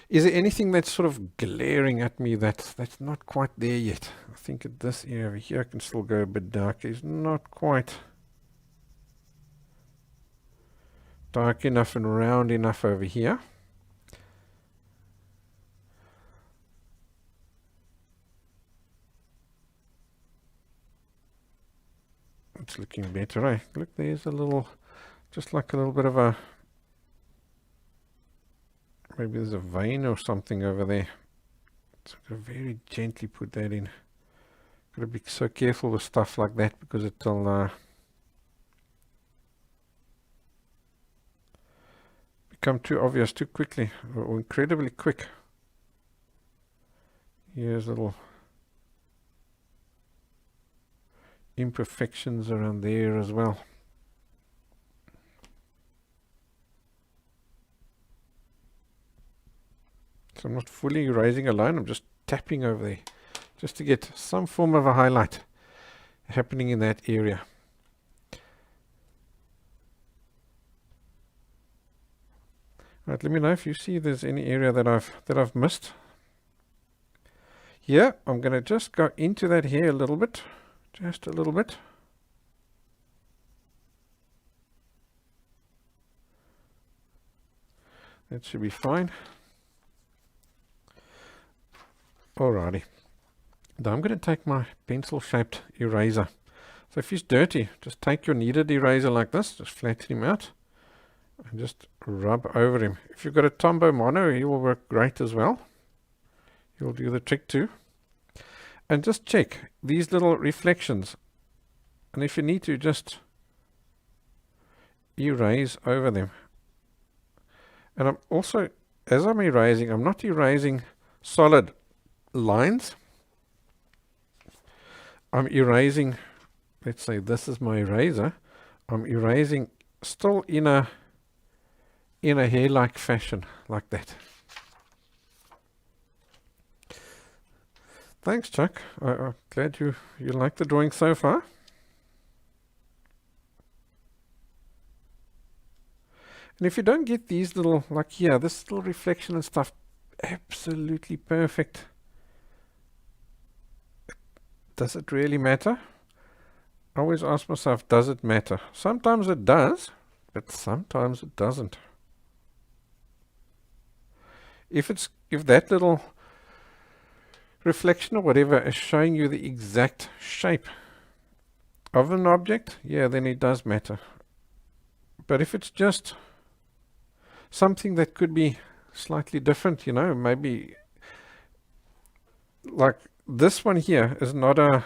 Is there anything that's sort of glaring at me that's not quite there yet? I think at this area over here I can still go a bit darker. It's not quite dark enough and round enough over here. It's looking better, eh? Look, there's a little, just like a little bit of a, maybe there's a vein or something over there. So I've got to very gently put that in. Got to be so careful with stuff like that because it'll become too obvious too quickly, or incredibly quick. Here's little imperfections around there as well. So I'm not fully erasing a line, I'm just tapping over there just to get some form of a highlight happening in that area. Right, let me know if you see there's any area that I've missed. Here, I'm going to just go into that here a little bit, just a little bit. That should be fine. Alrighty. Now I'm going to take my pencil-shaped eraser. So if he's dirty, just take your kneaded eraser like this, just flatten him out, and just rub over him. If you've got a Tombow Mono, he will work great as well. He'll do the trick too. And just check these little reflections. And if you need to, just erase over them. And I'm also, as I'm erasing, I'm not erasing solid lines. I'm erasing, let's say this is my eraser. I'm erasing still in a hair-like fashion, like that. Thanks, Chuck. I'm glad you like the drawing so far. And if you don't get these little, like here, this little reflection and stuff, absolutely perfect. Does it really matter? I always ask myself, does it matter? Sometimes it does, but sometimes it doesn't. If that little reflection or whatever is showing you the exact shape of an object, yeah, then it does matter. But if it's just something that could be slightly different, you know, maybe like this one here is not a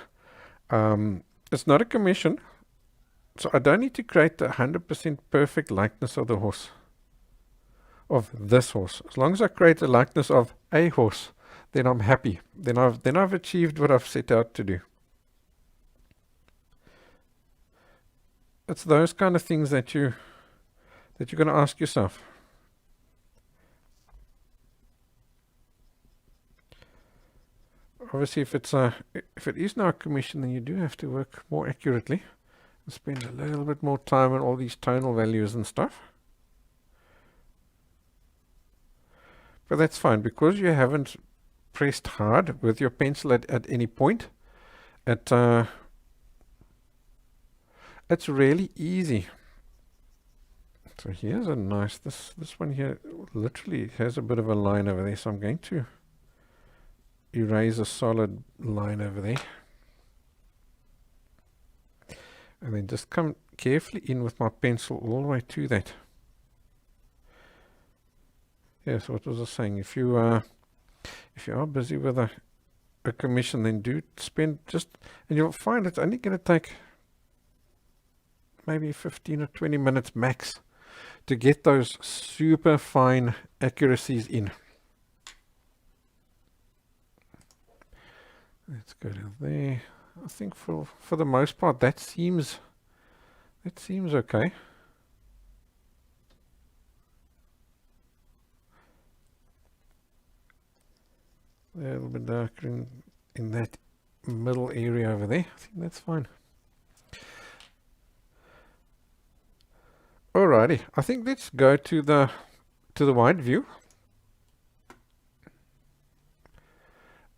it's not a commission, so I don't need to create the 100% perfect likeness of the horse, of this horse. As long as I create a likeness of a horse, then I'm happy. Then I've achieved what I've set out to do. It's those kind of things that you're going to ask yourself. Obviously, if it is now a commission, then you do have to work more accurately and spend a little bit more time on all these tonal values and stuff. But that's fine, because you haven't pressed hard with your pencil at any point. It's really easy. So here's a nice, this one here literally has a bit of a line over there, so I'm going to erase a solid line over there. And then just come carefully in with my pencil all the way to that. Yes, what was I saying? If you are busy with a commission, then do spend and you'll find it's only going to take maybe 15 or 20 minutes max to get those super fine accuracies in. Let's go down there. I think for the most part that seems okay. A little bit darker in that middle area over there. I think that's fine. Alrighty, I think let's go to the wide view.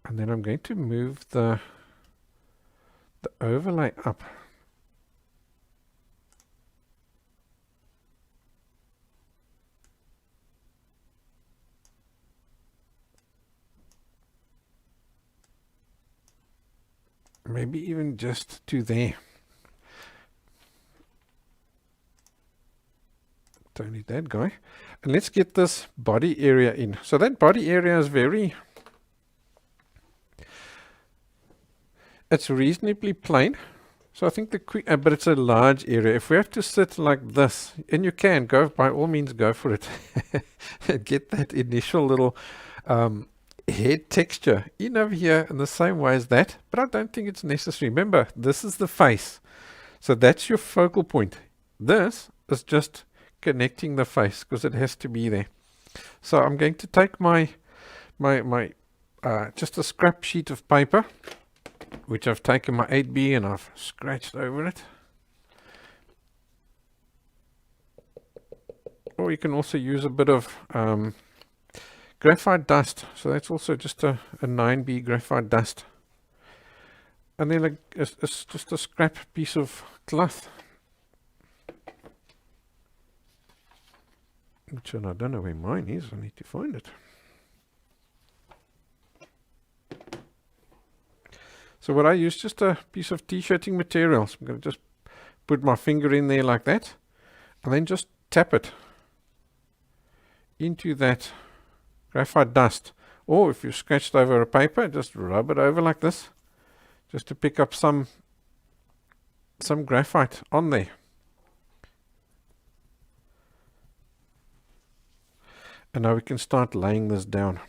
And then I'm going to move the overlay up. Maybe even just to there. Don't need that guy. And let's get this body area in. So that body area is it's reasonably plain. So I think but it's a large area. If we have to sit like this, and you can go, by all means go for it. And get that initial little head texture in over here in the same way as that. But I don't think it's necessary. Remember, this is the face. So that's your focal point. This is just connecting the face because it has to be there. So I'm going to take my just a scrap sheet of paper, which I've taken my 8B and I've scratched over it. Or you can also use a bit of graphite dust. So that's also just a 9B graphite dust. And then it's just a scrap piece of cloth. Which I don't know where mine is. I need to find it. So what I use, just a piece of t-shirting material. So I'm going to just put my finger in there like that. And then just tap it into that graphite dust. Or if you scratched over a paper, just rub it over like this. Just to pick up some graphite on there. And now we can start laying this down.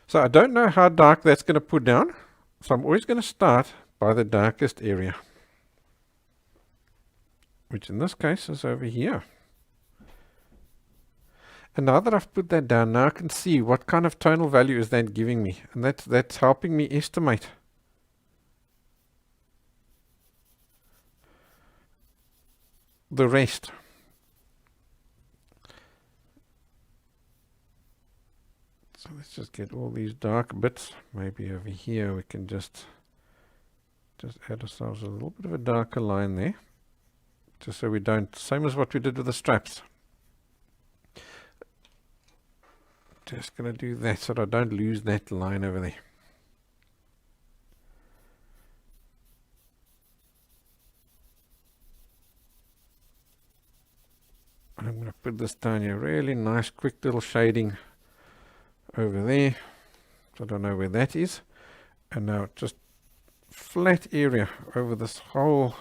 So I don't know how dark that's going to put down. So I'm always going to start by the darkest area. Which in this case is over here. And now that I've put that down, now I can see what kind of tonal value is that giving me. And that's helping me estimate the rest. So let's just get all these dark bits. Maybe over here we can just add ourselves a little bit of a darker line there. Just so we don't, same as what we did with the straps. Just going to do that so that I don't lose that line over there. I'm going to put this down here, really nice quick little shading over there. So I don't know where that is. And now just flat area over this whole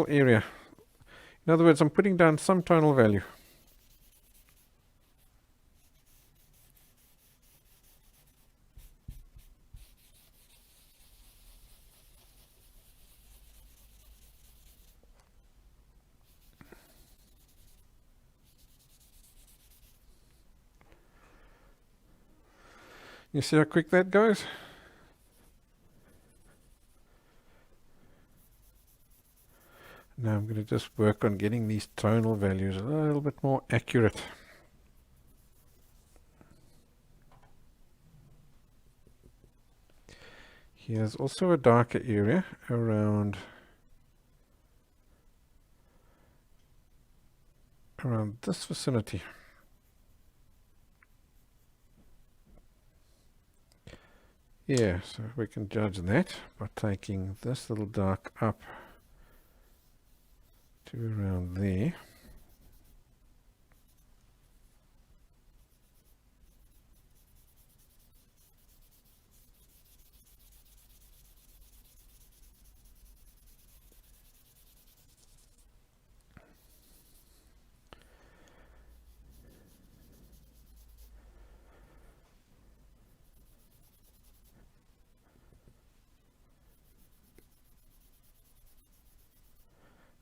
area. In other words, I'm putting down some tonal value. You see how quick that goes? Now I'm going to just work on getting these tonal values a little bit more accurate. Here's also a darker area around this vicinity. Yeah, so we can judge that by taking this little dark up to around there.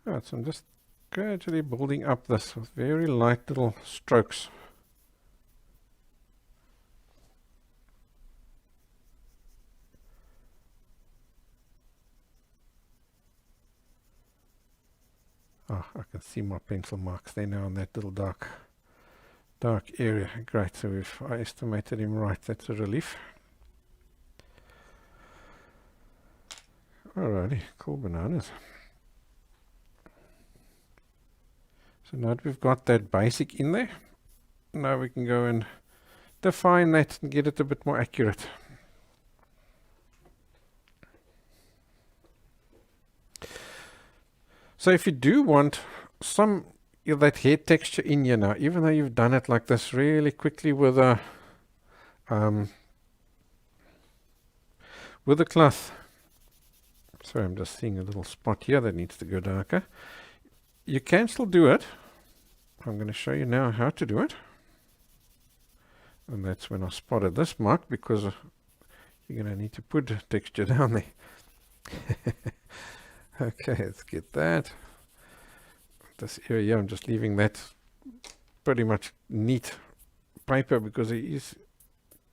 Right, so I'm just gradually building up this with very light little strokes. Oh, I can see my pencil marks there now on that little dark area. Great, so I estimated him right. That's a relief. Alrighty, cool bananas. So now that we've got that basic in there, now we can go and define that and get it a bit more accurate. So if you do want some of that hair texture in here now, even though you've done it like this really quickly with a cloth. Sorry, I'm just seeing a little spot here that needs to go darker. You can still do it. I'm going to show you now how to do it. And that's when I spotted this mark, because you're going to need to put texture down there. Okay, let's get that. This area, I'm just leaving that pretty much neat paper because it is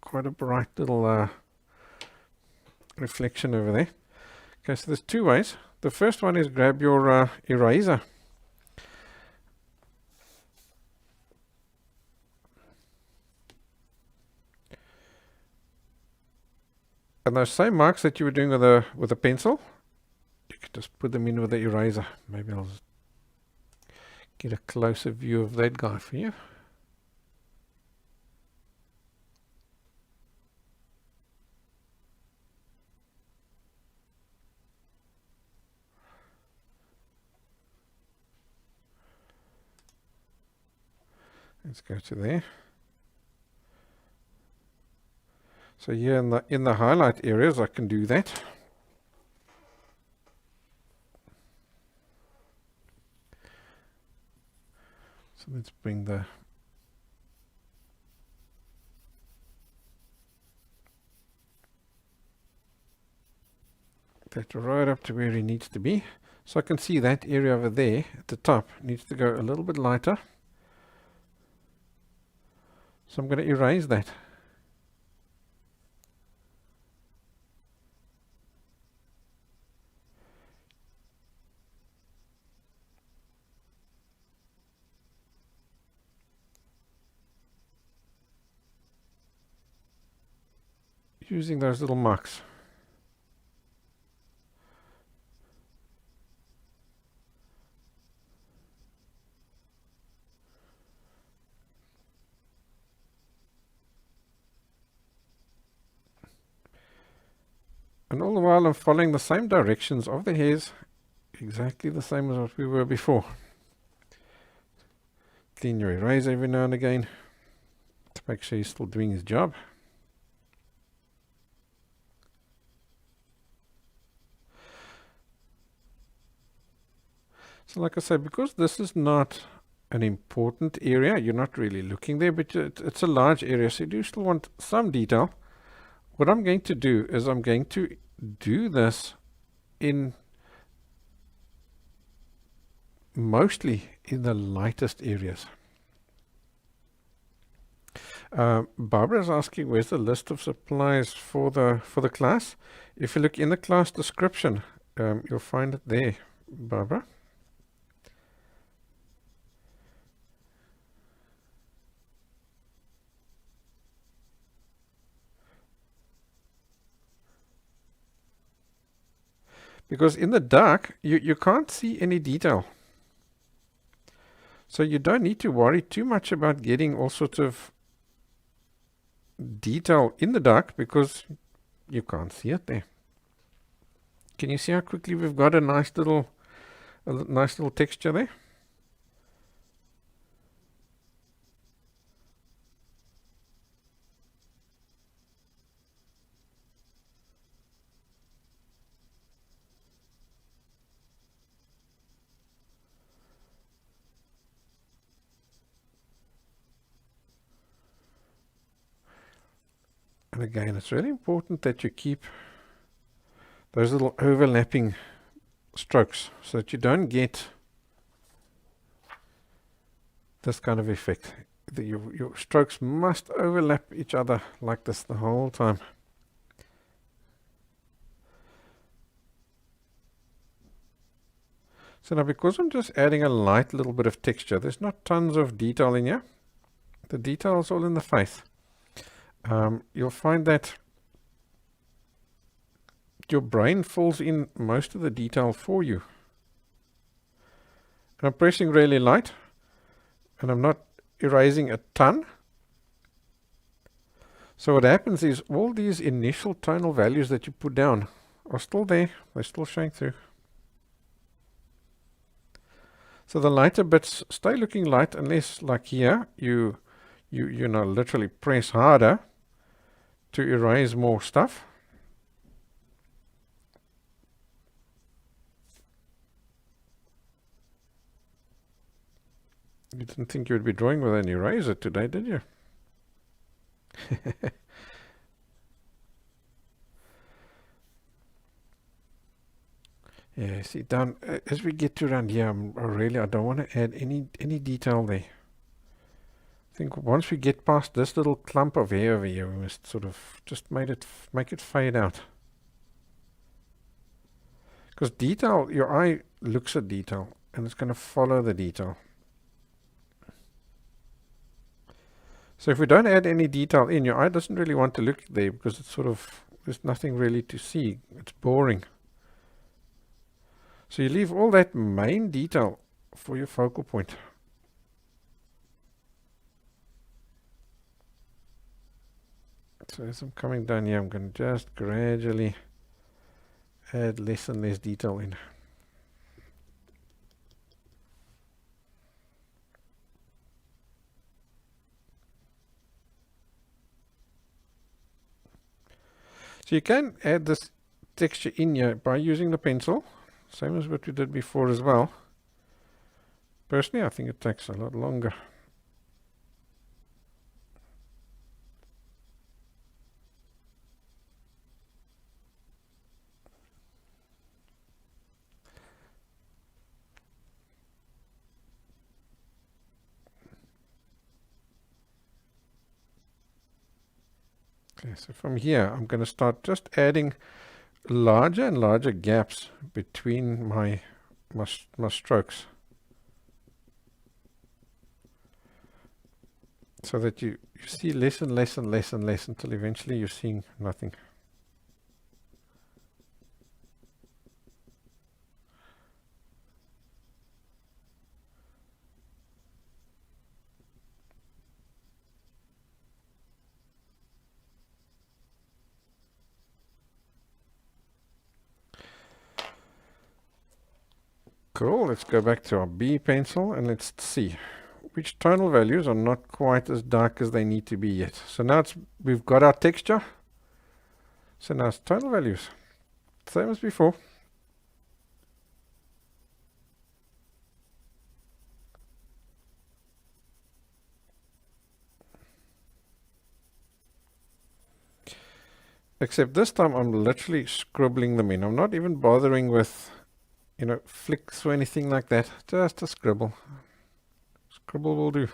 quite a bright little reflection over there. Okay, so there's two ways. The first one is grab your eraser. And those same marks that you were doing with a pencil, you can just put them in with the eraser. Maybe I'll get a closer view of that guy for you. Let's go to there. So here in the highlight areas, I can do that. So let's bring that right up to where it needs to be. So I can see that area over there at the top needs to go a little bit lighter. So I'm going to erase that. Using those little marks. And all the while I'm following the same directions of the hairs, exactly the same as what we were before. Clean your eraser every now and again to make sure he's still doing his job. So like I said, because this is not an important area, you're not really looking there, but it's a large area, so you do still want some detail. What I'm going to do is I'm going to do this in mostly in the lightest areas. Barbara is asking where's the list of supplies for the class. If you look in the class description, you'll find it there, Barbara. Because in the dark, you can't see any detail. So you don't need to worry too much about getting all sorts of detail in the dark because you can't see it there. Can you see how quickly we've got a nice little texture there? And again, it's really important that you keep those little overlapping strokes so that you don't get this kind of effect. Your strokes must overlap each other like this the whole time. So now, because I'm just adding a light little bit of texture, there's not tons of detail in here. The detail is all in the face. You'll find that your brain fills in most of the detail for you. And I'm pressing really light, and I'm not erasing a ton. So what happens is all these initial tonal values that you put down are still there. They're still showing through. So the lighter bits stay looking light unless, like here, you know, literally press harder to erase more stuff. You didn't think you would be drawing with an eraser today, did you? Yeah, see, down as we get to around here, I don't want to add any detail there. I think once we get past this little clump of hair over here, we must sort of just make it fade out. Because detail, your eye looks at detail, and it's going to follow the detail. So if we don't add any detail in, your eye doesn't really want to look there because it's sort of, there's nothing really to see. It's boring. So you leave all that main detail for your focal point. So as I'm coming down here, I'm going to just gradually add less and less detail in. So you can add this texture in here by using the pencil, same as what we did before as well. Personally, I think it takes a lot longer. Okay, so from here, I'm going to start just adding larger and larger gaps between my strokes, so that you see less and less and less and less until eventually you're seeing nothing. Cool, let's go back to our B pencil and let's see which tonal values are not quite as dark as they need to be yet. So now we've got our texture. So now it's tonal values. Same as before. Except this time I'm literally scribbling them in. I'm not even bothering with, you know, flicks or anything like that. Just a scribble. Scribble will do.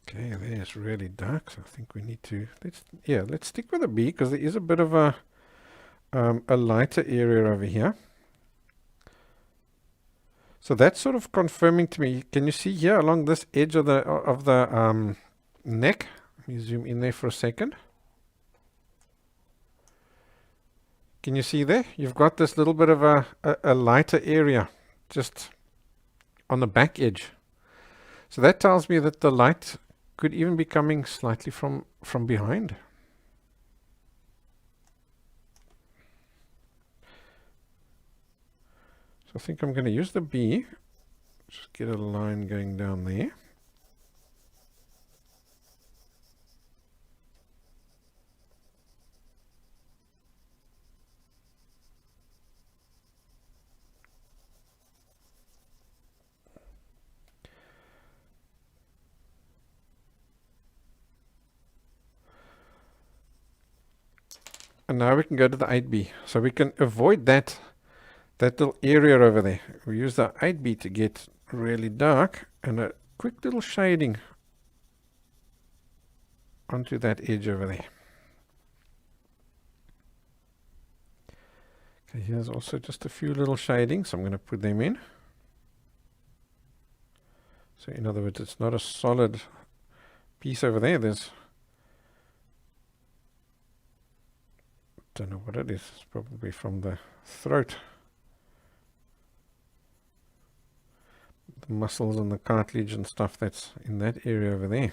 Okay, there's really dark, so I think we need to, let's stick with a B because there is a bit of a lighter area over here. So that's sort of confirming to me. Can you see here along this edge of the neck? Let me zoom in there for a second. Can you see there? You've got this little bit of a lighter area just on the back edge. So that tells me that the light could even be coming slightly from behind. So I think I'm going to use the B. Just get a line going down there. And now we can go to the 8B. So we can avoid that little area over there. We use the 8B to get really dark and a quick little shading onto that edge over there. Okay, here's also just a few little shadings. I'm going to put them in. So in other words, it's not a solid piece over there. There's, don't know what it is. It's probably from the throat. The muscles and the cartilage and stuff that's in that area over there.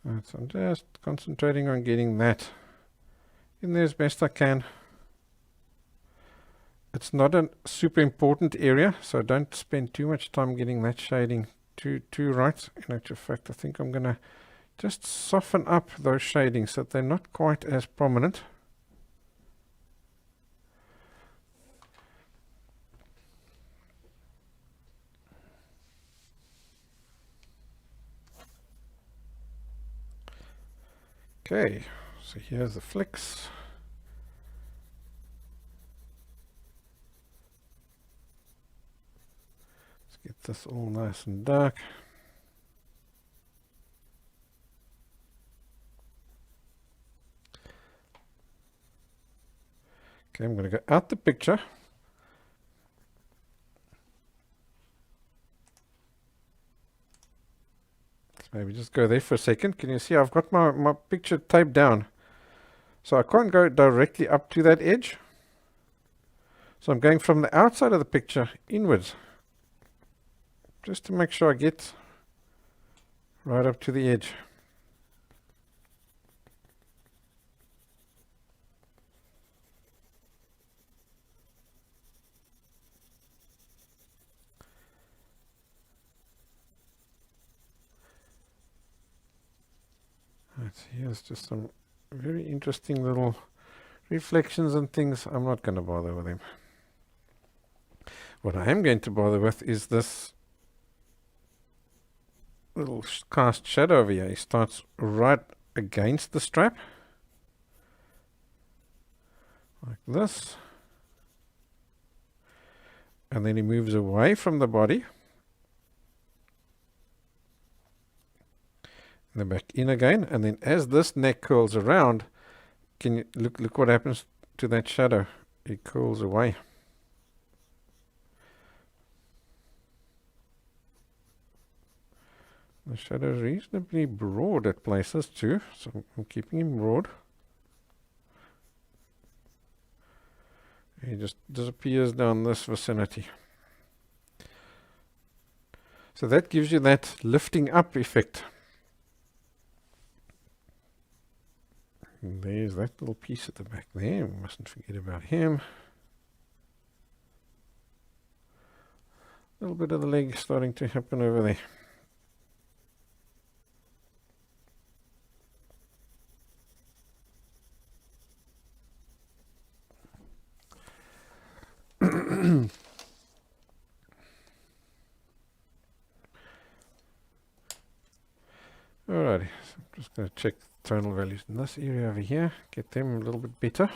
Right, so I'm just concentrating on getting that in there as best I can. It's not a super important area, so don't spend too much time getting that shading too right. In actual fact, I think I'm going to just soften up those shadings so that they're not quite as prominent. Okay, so here's the flicks. Let's get this all nice and dark. Okay, I'm going to go out the picture. Let's maybe just go there for a second. Can you see I've got my picture taped down? So I can't go directly up to that edge. So I'm going from the outside of the picture inwards, just to make sure I get right up to the edge. Right, here's just some very interesting little reflections and things. I'm not going to bother with them. What I am going to bother with is this little cast shadow over here. He starts right against the strap, like this. And then he moves away from the body. And then back in again. And then as this neck curls around, can you look what happens to that shadow? It curls away. The shadow is reasonably broad at places too, so I'm keeping him broad. He just disappears down this vicinity. So that gives you that lifting up effect. And there's that little piece at the back there. We mustn't forget about him. A little bit of the leg starting to happen over there. Alrighty, so I'm just going to check the tonal values in this area over here, get them a little bit better.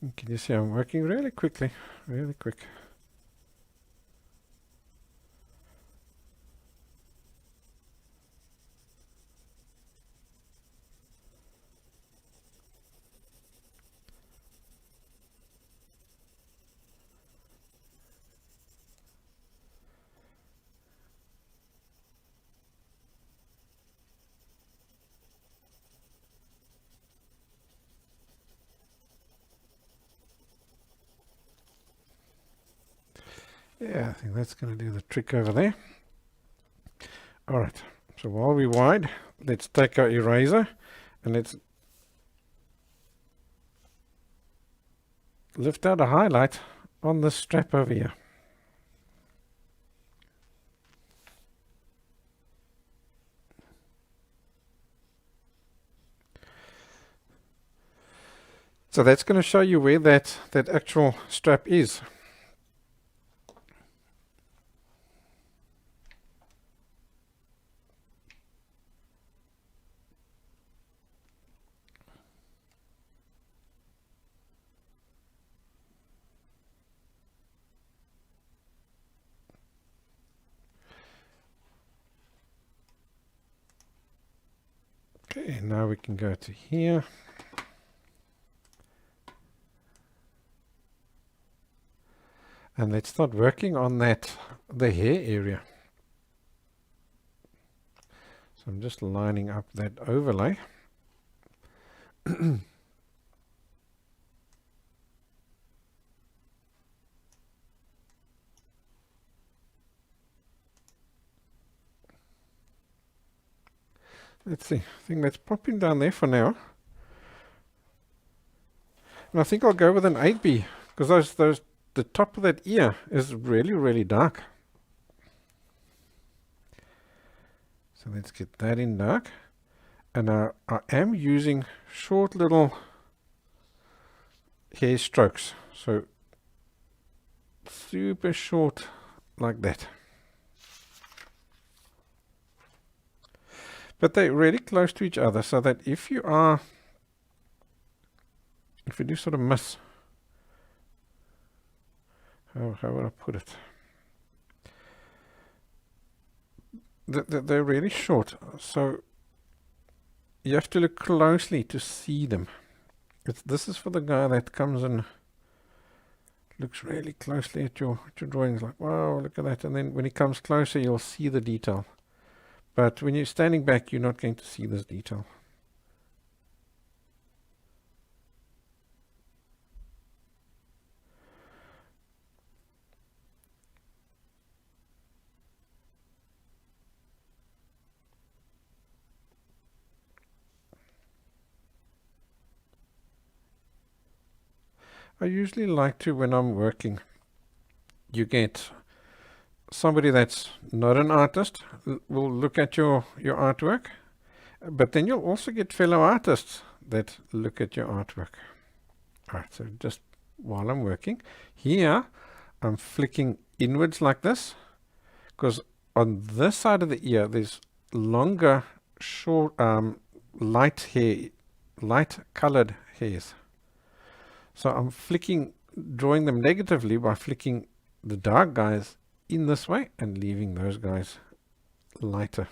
Can you see I'm working really quickly, really quick. Yeah, I think that's going to do the trick over there. Alright, so while we're wide, let's take our eraser and let's lift out a highlight on this strap over here. So that's going to show you where that actual strap is. Okay, now we can go to here. And let's start working on the hair area. So I'm just lining up that overlay. Let's see, I think that's popping down there for now. And I think I'll go with an 8B because the top of that ear is really, really dark. So let's get that in dark. And I am using short little hair strokes. So super short like that. But they're really close to each other so that if you do sort of miss, how would I put it? They're really short, so you have to look closely to see them. This is for the guy that comes and looks really closely at your drawings, like, wow, look at that. And then when he comes closer, you'll see the detail. But when you're standing back, you're not going to see this detail. I usually like to, when I'm working, you get somebody that's not an artist will look at your artwork, but then you'll also get fellow artists that look at your artwork. Alright, so just while I'm working, here I'm flicking inwards like this, because on this side of the ear there's longer, short, light colored hairs. So I'm drawing them negatively by flicking the dark guys in this way and leaving those guys lighter.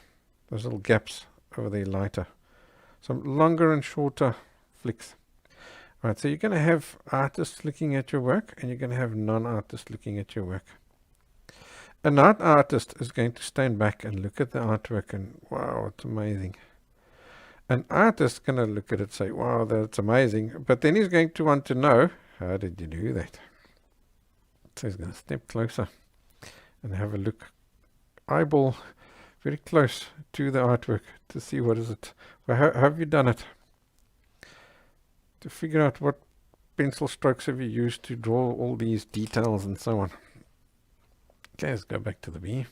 Those little gaps over there lighter. Some longer and shorter flicks. Right, so you're going to have artists looking at your work and you're going to have non-artists looking at your work. A non-artist is going to stand back and look at the artwork and wow, it's amazing. An artist is going to look at it and say, wow, that's amazing. But then he's going to want to know, how did you do that? So he's going to step closer and have a look, eyeball very close to the artwork to see what is it. Well, how have you done it? To figure out what pencil strokes have you used to draw all these details and so on. Okay, let's go back to the B.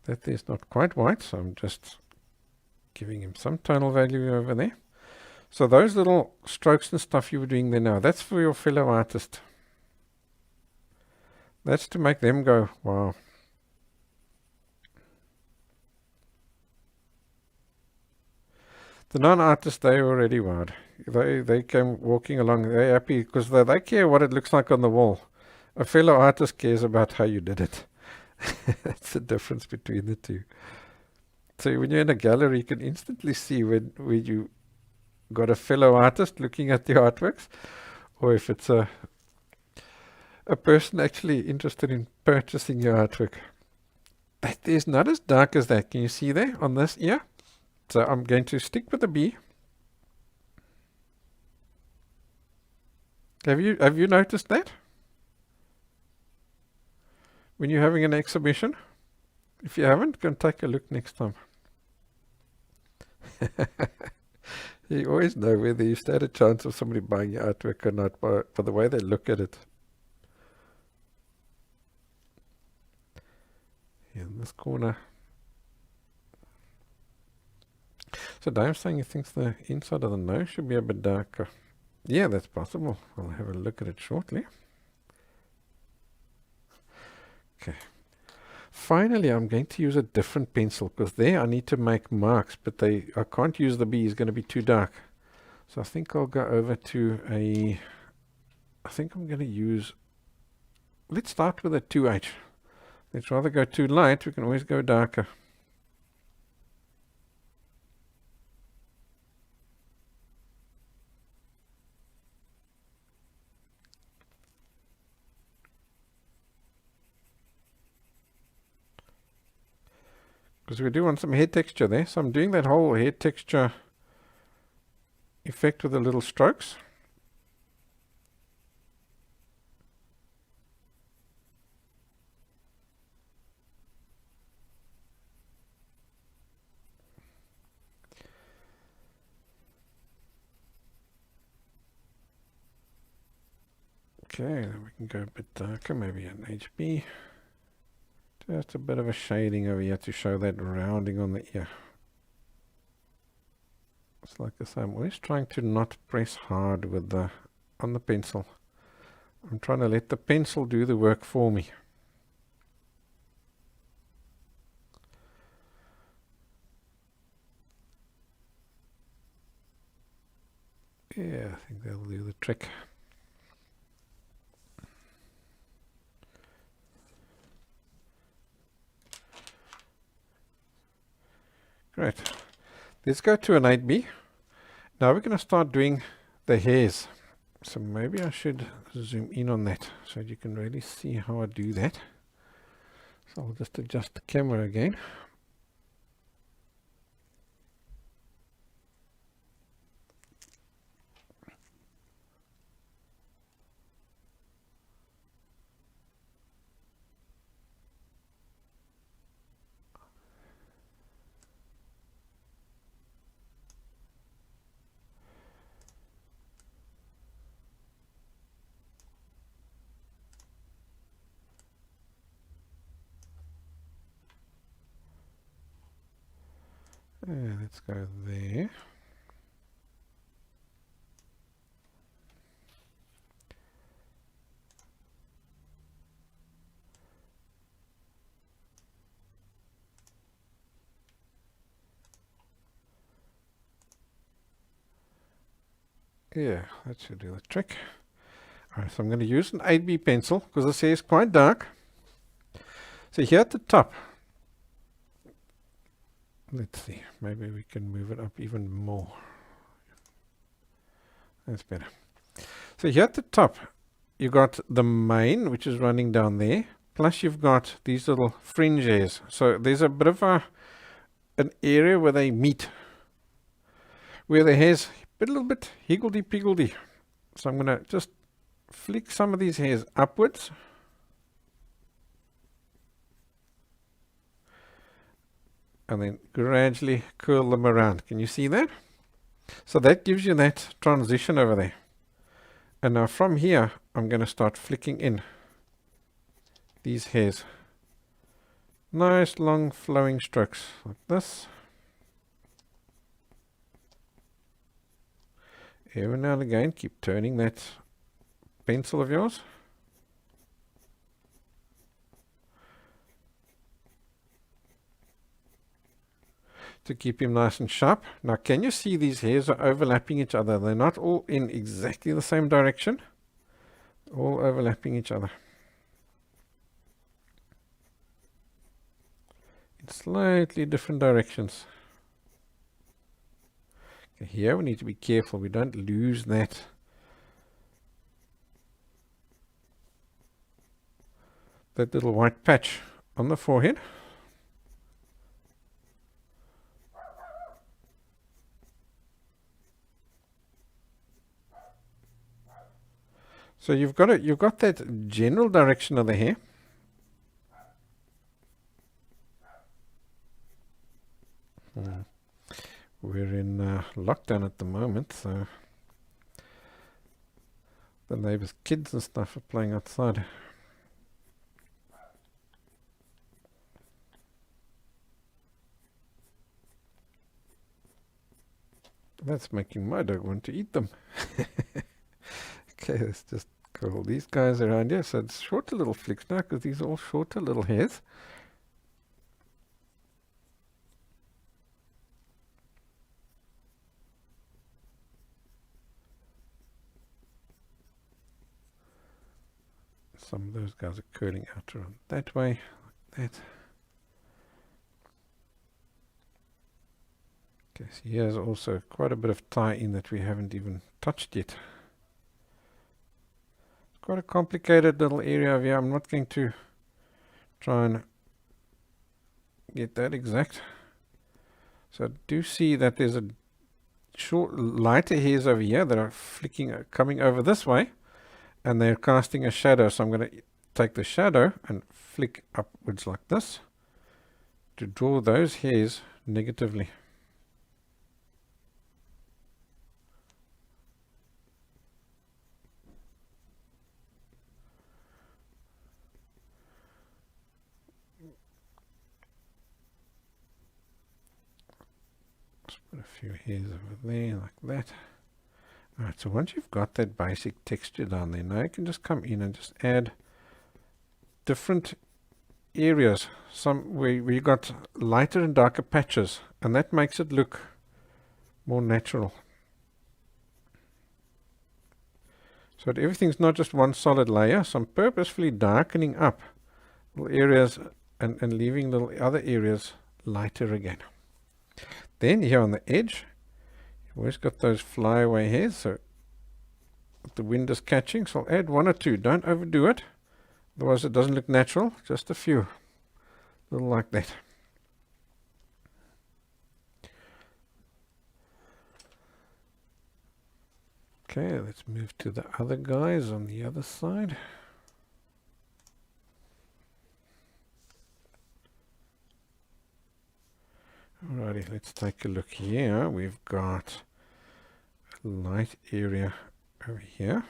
That is not quite white, so I'm just giving him some tonal value over there. So those little strokes and stuff you were doing there now, that's for your fellow artist. That's to make them go, wow. The non-artists, they're already wild. They came walking along, they're happy because they care what it looks like on the wall. A fellow artist cares about how you did it. That's the difference between the two. So when you're in a gallery, you can instantly see when you got a fellow artist looking at the artworks, or if it's a person actually interested in purchasing your artwork. That is not as dark as that. Can you see there on this ear? So I'm going to stick with the B. Have you noticed that? When you're having an exhibition? If you haven't, go and take a look next time. You always know whether you stand a chance of somebody buying your artwork or not by the way they look at it. Here in this corner. So Dave's saying he thinks the inside of the nose should be a bit darker. Yeah, that's possible. I'll have a look at it shortly. Okay. Finally, I'm going to use a different pencil because there I need to make marks, but I can't use the B. It's going to be too dark. So I think I'll go over to I think I'm going to use, let's start with a 2H. Let's rather go too light. We can always go darker. Because we do want some hair texture there. So I'm doing that whole hair texture effect with the little strokes. Okay, then we can go a bit darker, maybe an HB. Just a bit of a shading over here to show that rounding on the ear. It's like I say, I'm always trying to not press hard with on the pencil. I'm trying to let the pencil do the work for me. Yeah, I think that'll do the trick. Great. Let's go to an 8B. Now we're going to start doing the hairs. So maybe I should zoom in on that so you can really see how I do that. So I'll just adjust the camera again. Let's go there. Yeah, that should do the trick. Alright, so I'm going to use an 8B pencil because this hair is quite dark. So here at the top, let's see, maybe we can move it up even more. That's better. So here at the top, you got the mane, which is running down there, plus you've got these little fringe hairs. So there's a bit of an area where they meet, where the hairs a little bit higgledy-piggledy. So I'm going to just flick some of these hairs upwards. And then gradually curl them around. Can you see that? So that gives you that transition over there. And now from here, I'm going to start flicking in these hairs. Nice long flowing strokes like this. Every now and again, keep turning that pencil of yours. to keep him nice and sharp. Now, can you see these hairs are overlapping each other? They're not all in exactly the same direction, all overlapping each other in slightly different directions. Okay, here we need to be careful we don't lose that little white patch on the forehead. So you've got that general direction of the hair. We're in lockdown at the moment, so the neighbors' kids and stuff are playing outside. That's making my dog want to eat them. Okay, let's just curl these guys around here. So it's shorter little flicks now because these are all shorter little hairs. Some of those guys are curling out around that way, like that. Okay, so here's also quite a bit of tie-in that we haven't even touched yet. It's quite a complicated little area over here. I'm not going to try and get that exact. So I do see that there's a short, lighter hairs over here that are flicking, coming over this way, and they're casting a shadow. So I'm going to take the shadow and flick upwards like this to draw those hairs negatively. Put a few hairs over there like that. Alright, so once you've got that basic texture down there, now you can just come in and just add different areas. Some where you got lighter and darker patches, and that makes it look more natural. So that everything's not just one solid layer, so I'm purposefully darkening up little areas and leaving little other areas lighter again. Then here on the edge, you've always got those flyaway hairs, so the wind is catching, so I'll add one or two. Don't overdo it, otherwise it doesn't look natural. Just a few, little like that. Okay, let's move to the other guys on the other side. Alrighty, let's take a look here. We've got a light area over here.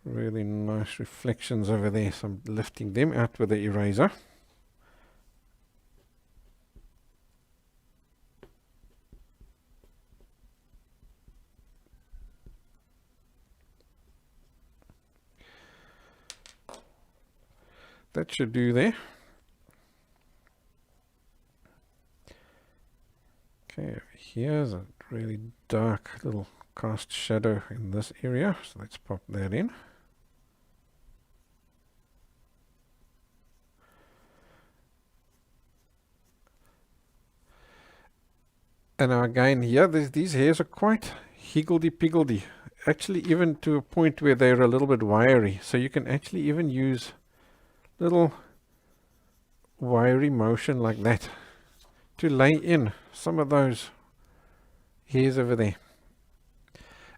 Really nice reflections over there, so I'm lifting them out with the eraser. That should do there. Okay, over here's a really dark little cast shadow in this area, so let's pop that in. And now again here, these hairs are quite higgledy-piggledy, actually even to a point where they're a little bit wiry, so you can actually even use little wiry motion like that to lay in some of those hairs over there.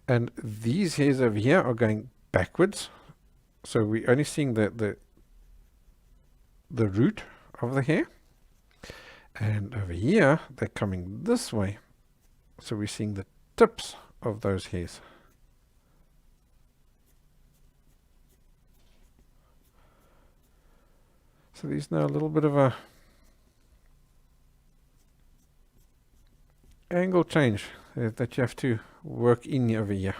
And these hairs over here are going backwards, so we're only seeing the root of the hair. And over here they're coming this way, so we're seeing the tips of those hairs. So there's now a little bit of a angle change that you have to work in over here.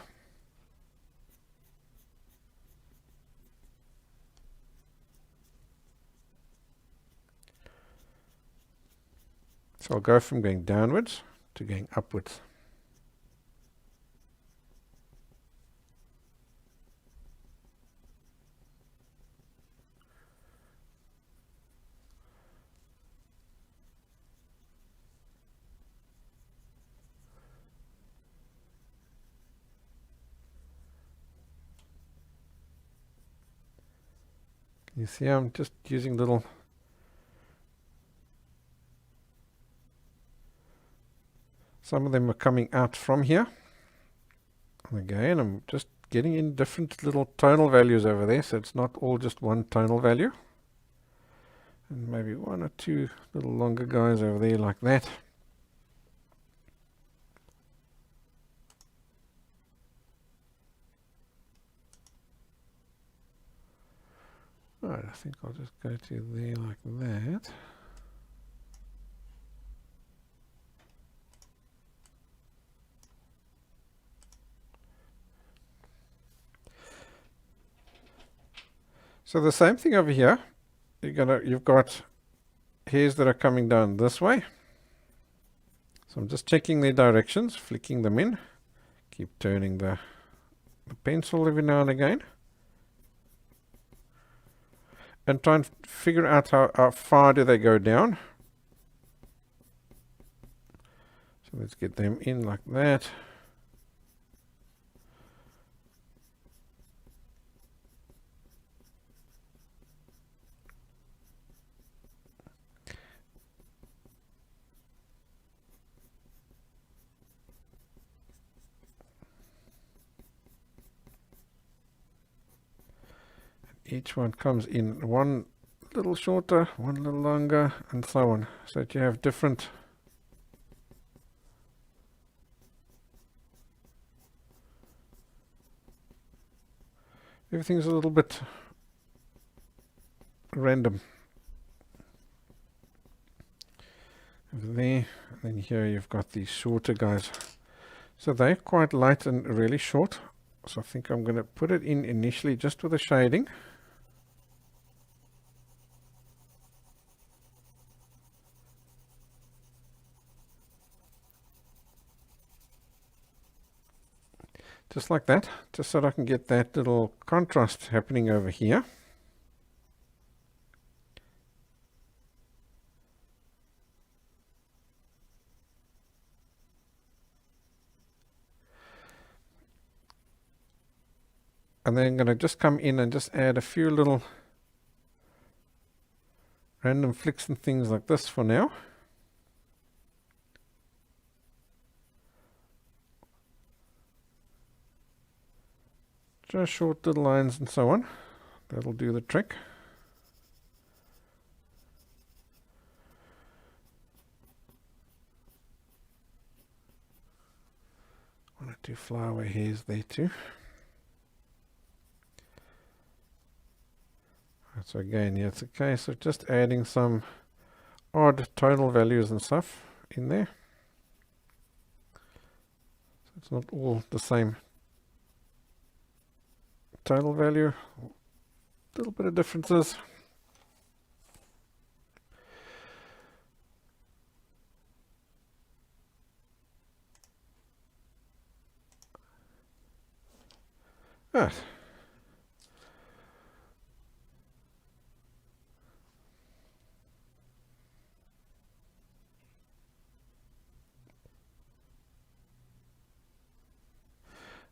So I'll go from going downwards to going upwards. You see, I'm just using little some of them are coming out from here. And again, I'm just getting in different little tonal values over there, so it's not all just one tonal value. And maybe one or two little longer guys over there like that. Alright, I think I'll just go to there like that. So the same thing over here. You've got hairs that are coming down this way. So I'm just checking their directions, flicking them in. Keep turning the pencil every now and again. And try and figure out how far do they go down. So let's get them in like that. Each one comes in one little shorter, one little longer, and so on, so that you have different everything's a little bit random. Over there, and then here you've got these shorter guys. So they're quite light and really short. So I think I'm going to put it in initially just with a shading. Just like that, just so that I can get that little contrast happening over here. And then I'm going to just come in and just add a few little random flicks and things like this for now. Just short little lines and so on. That'll do the trick. One or two flyaway hairs there too. So again, yeah, it's a case of just adding some odd tonal values and stuff in there. So it's not all the same tonal value, a little bit of differences. Ah.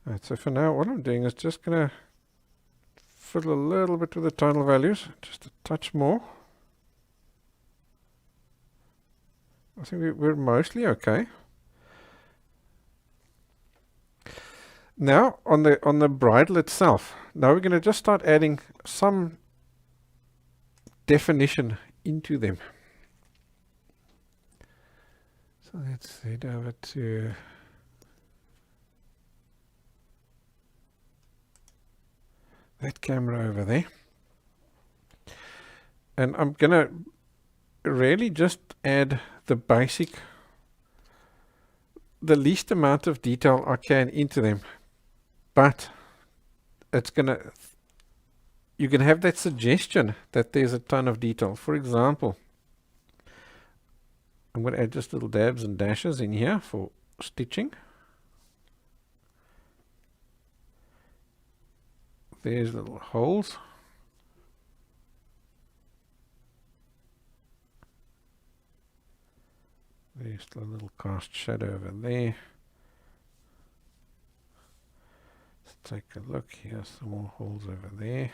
Right, so for now what I'm doing is just going to fiddle a little bit with the tonal values, just a touch more. I think we're mostly okay. Now on the bridle itself, now we're going to just start adding some definition into them. So let's head over to that camera over there. And I'm going to really just add the least amount of detail I can into them. But it's you can have that suggestion that there's a ton of detail. For example, I'm going to add just little dabs and dashes in here for stitching. There's little holes. There's a little cast shadow over there. Let's take a look. Here's some more holes over there.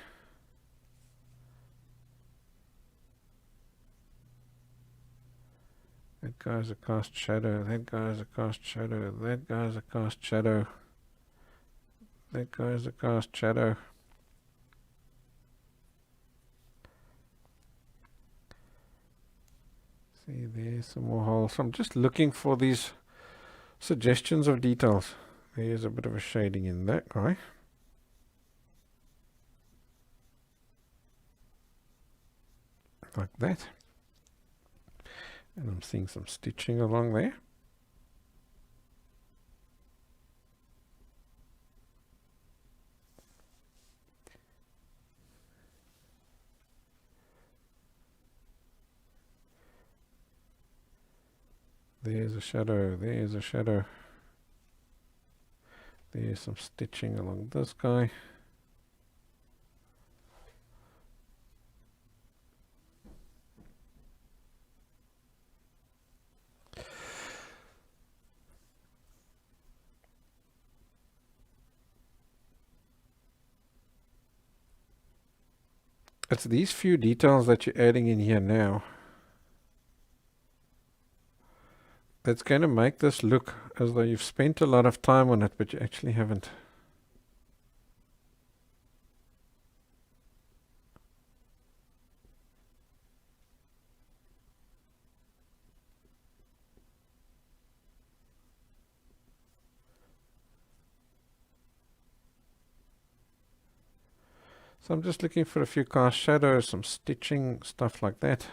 That guy's a cast shadow. That guy's a cast shadow. That guy's a cast shadow. That guy's a cast shadow. See, there's some more holes. So I'm just looking for these suggestions of details. There's a bit of a shading in that guy. Like that. And I'm seeing some stitching along there. There's a shadow, there's a shadow. There's some stitching along this guy. It's these few details that you're adding in here now that's going to make this look as though you've spent a lot of time on it, but you actually haven't. So I'm just looking for a few cast shadows, some stitching, stuff like that.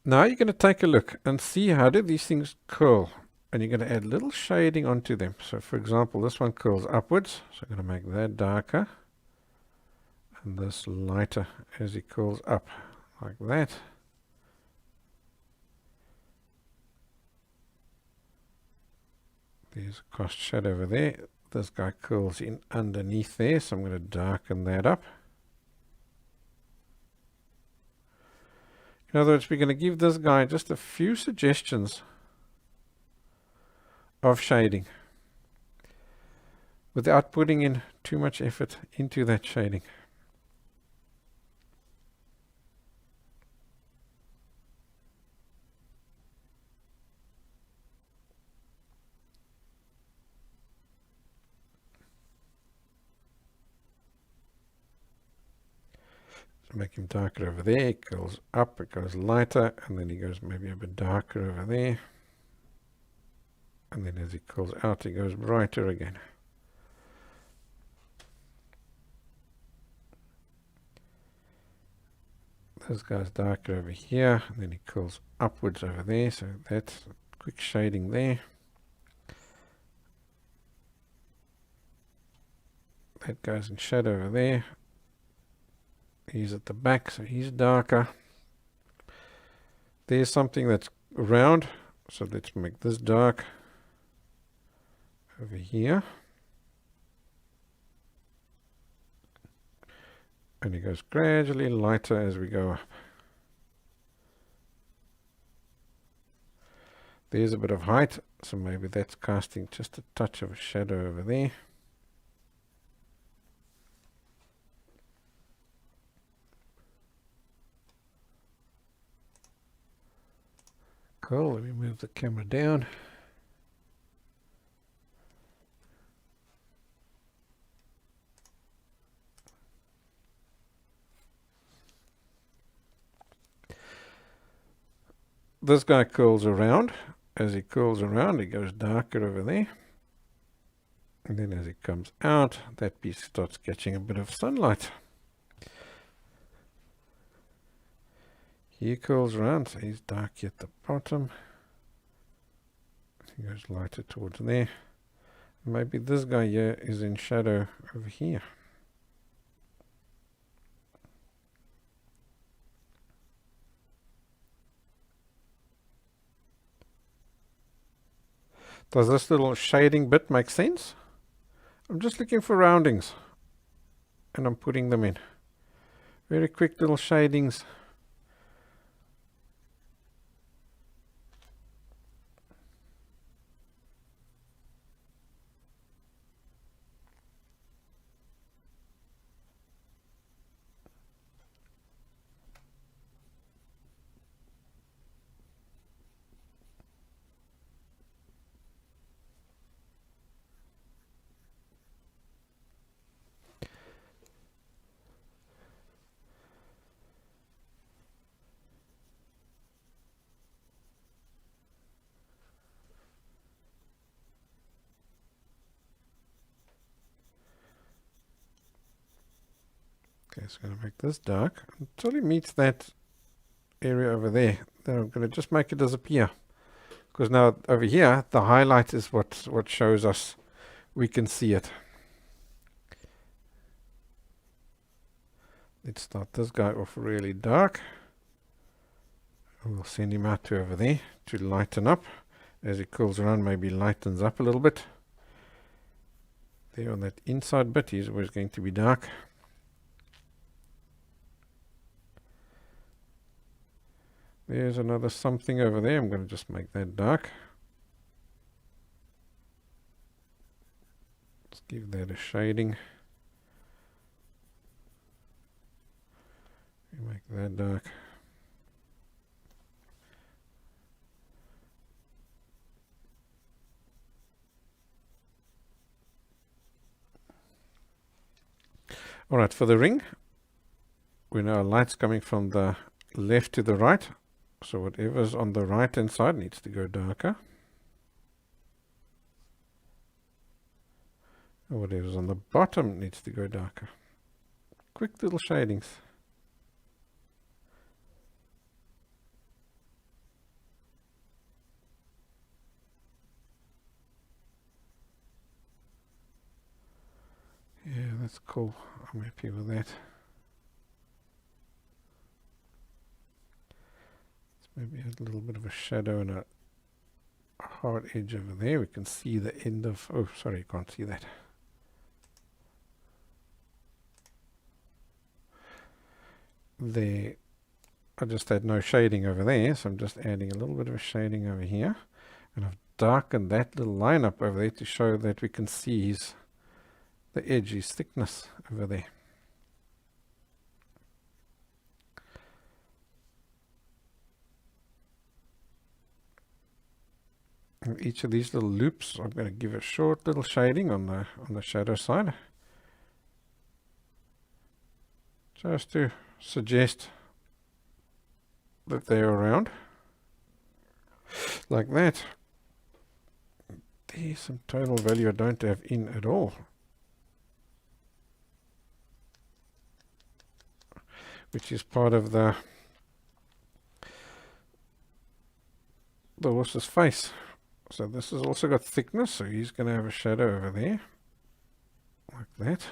Now you're going to take a look and see how do these things curl. And you're going to add little shading onto them. So for example, this one curls upwards. So I'm going to make that darker. And this lighter as it curls up, like that. There's a cast shadow over there. This guy curls in underneath there, so I'm going to darken that up. In other words, we're going to give this guy just a few suggestions of shading without putting in too much effort into that shading. Make him darker over there. It goes up, it goes lighter, and then he goes maybe a bit darker over there. And then as he curls out, it goes brighter again. This guy's darker over here, and then he curls upwards over there, so that's a quick shading there. That goes in shadow over there. He's at the back, so he's darker. There's something that's round, so let's make this dark over here. And it goes gradually lighter as we go up. There's a bit of height, so maybe that's casting just a touch of a shadow over there. Cool, let me move the camera down. This guy curls around. As he curls around, it goes darker over there. And then as it comes out, that piece starts catching a bit of sunlight. He curls around, so he's dark at the bottom. He goes lighter towards there. Maybe this guy here is in shadow over here. Does this little shading bit make sense? I'm just looking for roundings and I'm putting them in. Very quick little shadings. Okay, so I'm going to make this dark until it meets that area over there. Then I'm going to just make it disappear. Because now over here, the highlight is what shows us we can see it. Let's start this guy off really dark. And we'll send him out to over there to lighten up. As he cools around, maybe lightens up a little bit. There on that inside bit, he's always going to be dark. There's another something over there. I'm going to just make that dark. Let's give that a shading. Make that dark. Alright, for the ring, we know our light's coming from the left to the right. So whatever's on the right hand side needs to go darker. And whatever's on the bottom needs to go darker. Quick little shadings. Yeah, that's cool. I'm happy with that. Maybe a little bit of a shadow and a hard edge over there. We can see the end of... Oh, sorry, you can't see that. There, I just had no shading over there, so I'm just adding a little bit of a shading over here. And I've darkened that little line up over there to show that we can see the edge, his thickness over there. And each of these little loops, I'm going to give a short little shading on the shadow side, just to suggest that they're around, like that. There's some tonal value I don't have in at all, which is part of the horse's face. So this has also got thickness, so he's going to have a shadow over there, like that.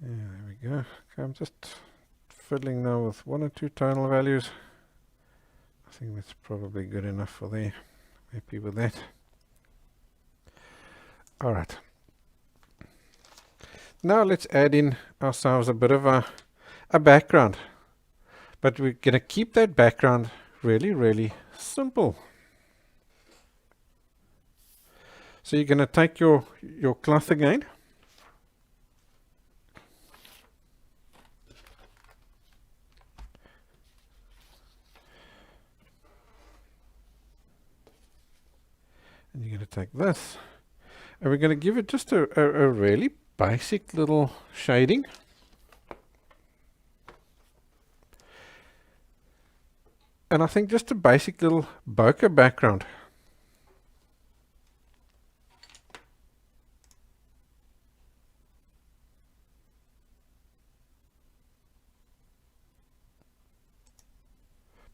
Yeah, there we go. Okay, I'm just fiddling now with 1 or 2 tonal values. I think that's probably good enough for there. Happy with that. Alright. Now let's add in ourselves a bit of a background. But we're going to keep that background really, really simple. So you're going to take your cloth again. And you're going to take this, and we're going to give it just a really basic little shading. And I think just a basic little bokeh background.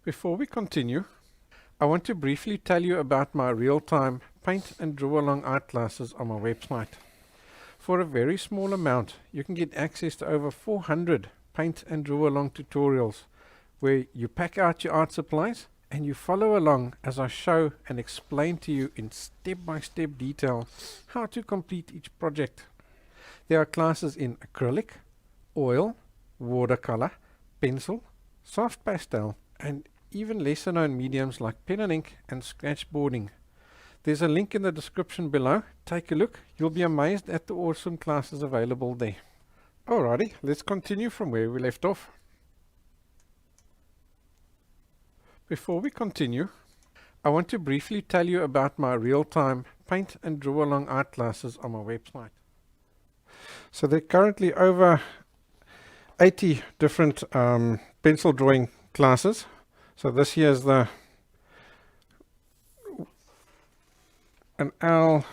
Before we continue, I want to briefly tell you about my real-time paint and draw along art classes on my website. For a very small amount, you can get access to over 400 paint and draw along tutorials where you pack out your art supplies and you follow along as I show and explain to you in step-by-step detail how to complete each project. There are classes in acrylic, oil, watercolor, pencil, soft pastel, and even lesser known mediums like pen and ink and sketchboarding. There's a link in the description below. Take a look. You'll be amazed at the awesome classes available there. Alrighty, let's continue from where we left off. Before we continue, I want to briefly tell you about my real-time paint and draw along art classes on my website. So there are currently over 80 different pencil drawing classes. So this here is an owl.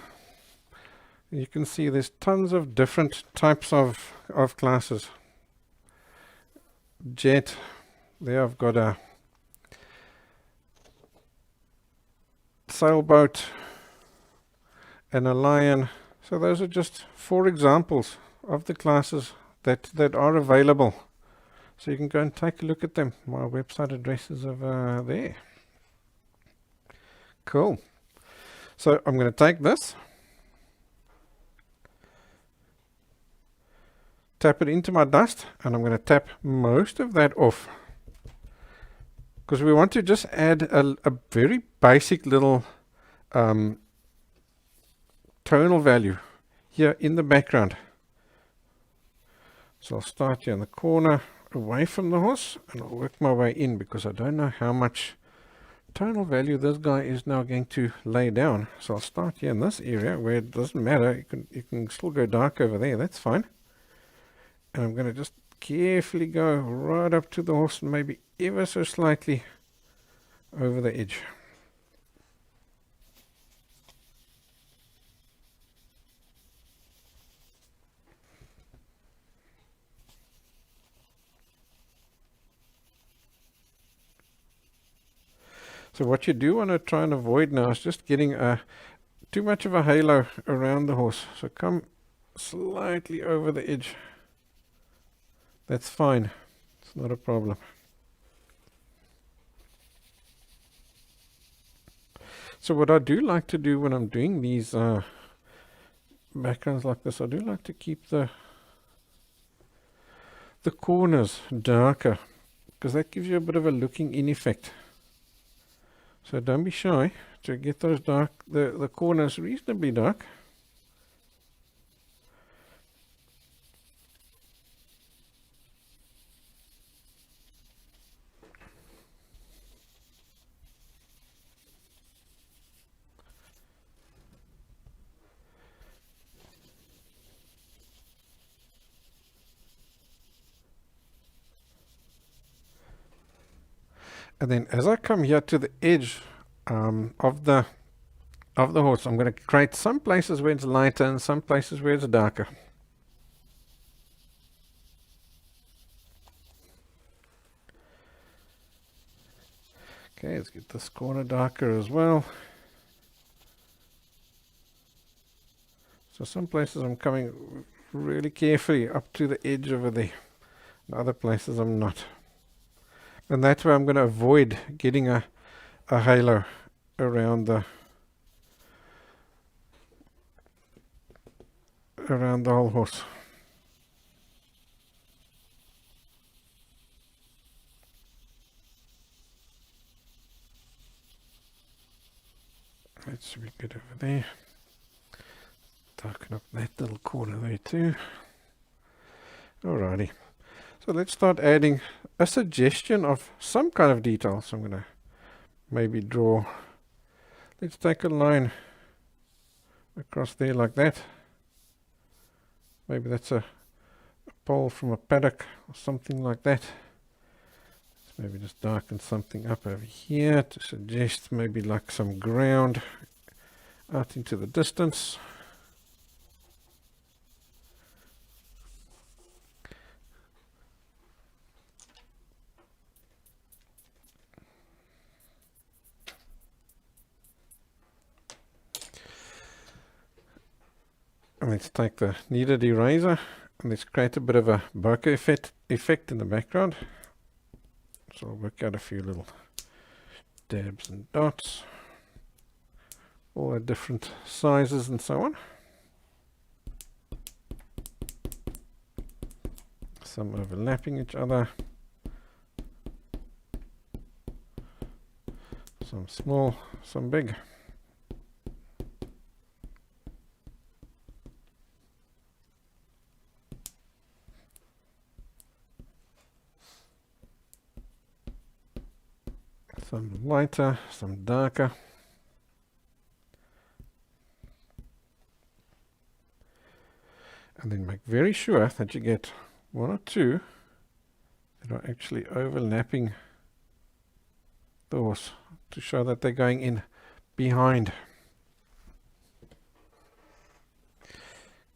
You can see there's tons of different types of classes. Jet, there I've got a sailboat and a lion. So those are just 4 examples of the classes that are available. So you can go and take a look at them. My website address is over there. Cool. So I'm going to take this, tap it into my dust, and I'm going to tap most of that off, because we want to just add a very basic little tonal value here in the background. So I'll start here in the corner away from the horse, and I'll work my way in, because I don't know how much tonal value this guy is now going to lay down. So I'll start here in this area where it doesn't matter. You can still go dark over there, that's fine. And I'm going to just carefully go right up to the horse and maybe ever so slightly over the edge. So what you do want to try and avoid now is just getting too much of a halo around the horse. So come slightly over the edge. That's fine. It's not a problem. So what I do like to do when I'm doing these backgrounds like this, I do like to keep the corners darker, because that gives you a bit of a looking in effect. So don't be shy to get those dark, the corners reasonably dark. And then as I come here to the edge of the horse, I'm going to create some places where it's lighter and some places where it's darker. Okay, let's get this corner darker as well. So some places I'm coming really carefully up to the edge over there. In other places I'm not. And that's where I'm going to avoid getting a halo around the whole horse. That should be good over there. Darken up that little corner there too. Alrighty. So let's start adding a suggestion of some kind of detail. So I'm going to maybe draw, let's take a line across there like that. Maybe that's a pole from a paddock or something like that. Let's maybe just darken something up over here to suggest maybe like some ground out into the distance. And let's take the Kneaded Eraser and let's create a bit of a bokeh effect in the background. So I'll work out a few little dabs and dots, all at different sizes and so on. Some overlapping each other, some small, some big. Some lighter, some darker. And then make very sure that you get one or two that are actually overlapping the horse to show that they're going in behind.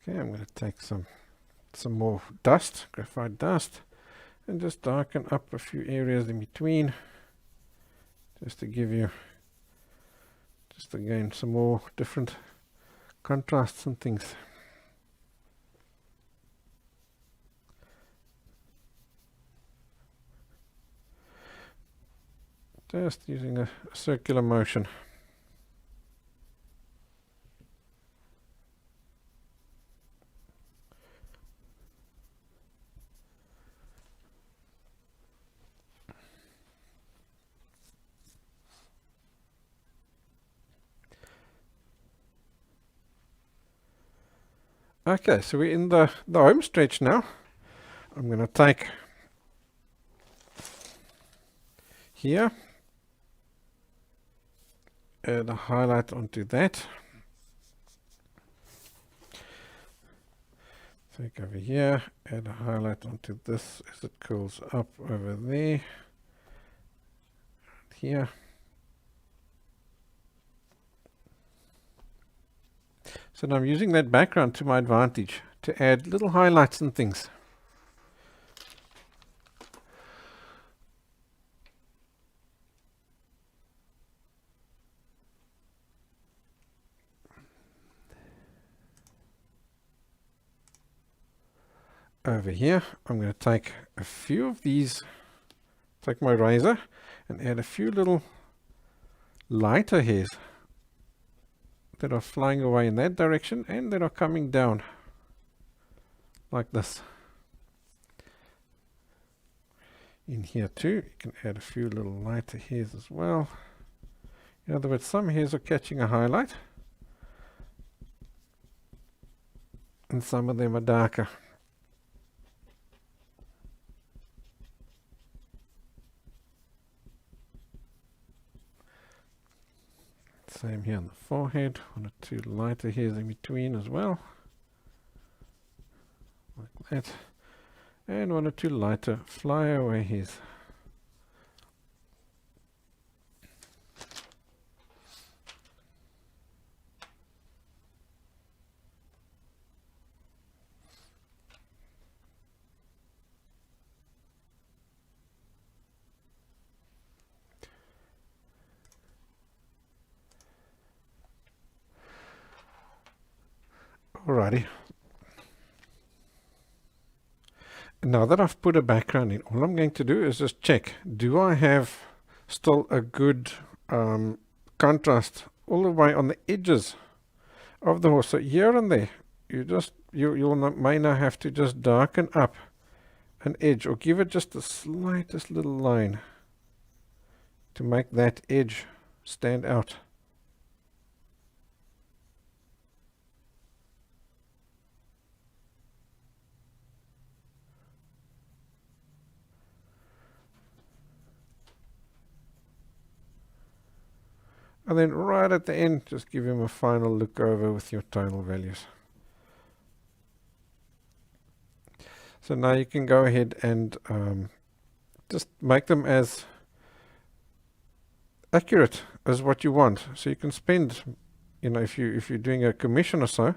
Okay, I'm going to take some more dust, graphite dust, and just darken up a few areas in between, just to give you, just again, some more different contrasts and things. Just using a circular motion. Okay, so we're in the home stretch now. I'm going to take here, add a highlight onto that. Take over here, add a highlight onto this as it curls up over there. Here. So now I'm using that background to my advantage to add little highlights and things. Over here, I'm going to take a few of these, take my razor and add a few little lighter hairs that are flying away in that direction and that are coming down like this. In here too, you can add a few little lighter hairs as well. In other words, some hairs are catching a highlight and some of them are darker. Same here on the forehead, one or two lighter hairs in between as well, like that, and one or two lighter flyaway hairs. Alrighty. Now that I've put a background in, all I'm going to do is just check, do I have still a good contrast all the way on the edges of the horse? So here and there, you may now have to just darken up an edge or give it just the slightest little line to make that edge stand out. And then right at the end, just give him a final look over with your tonal values. So now you can go ahead and just make them as accurate as what you want. So you can spend, if you're doing a commission or so,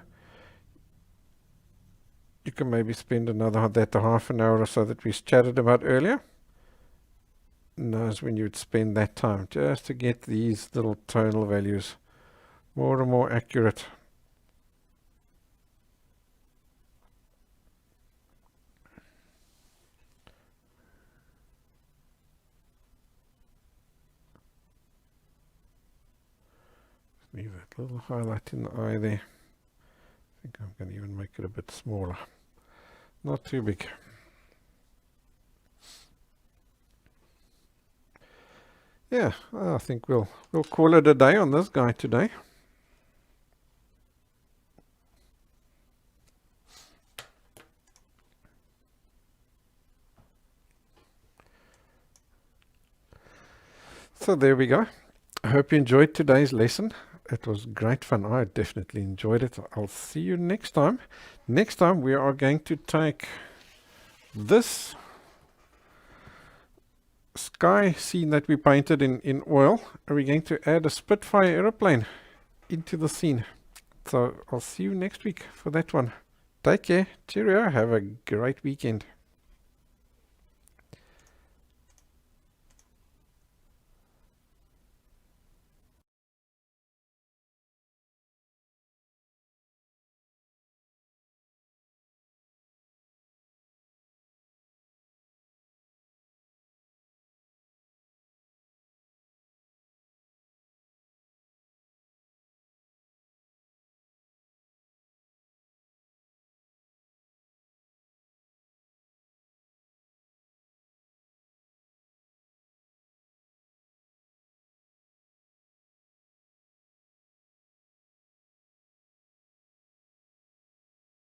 you can maybe spend that half an hour or so that we chatted about earlier. Knows when you'd spend that time just to get these little tonal values more and more accurate. Leave that little highlight in the eye there. I think I'm going to even make it a bit smaller. Not too big. Yeah, I think we'll call it a day on this guy today. So there we go. I hope you enjoyed today's lesson. It was great fun. I definitely enjoyed it. I'll see you next time. Next time we are going to take this sky scene that we painted in oil, and we're going to add a Spitfire aeroplane into the scene. So I'll see you next week for that one. Take care. Cheerio. Have a great weekend.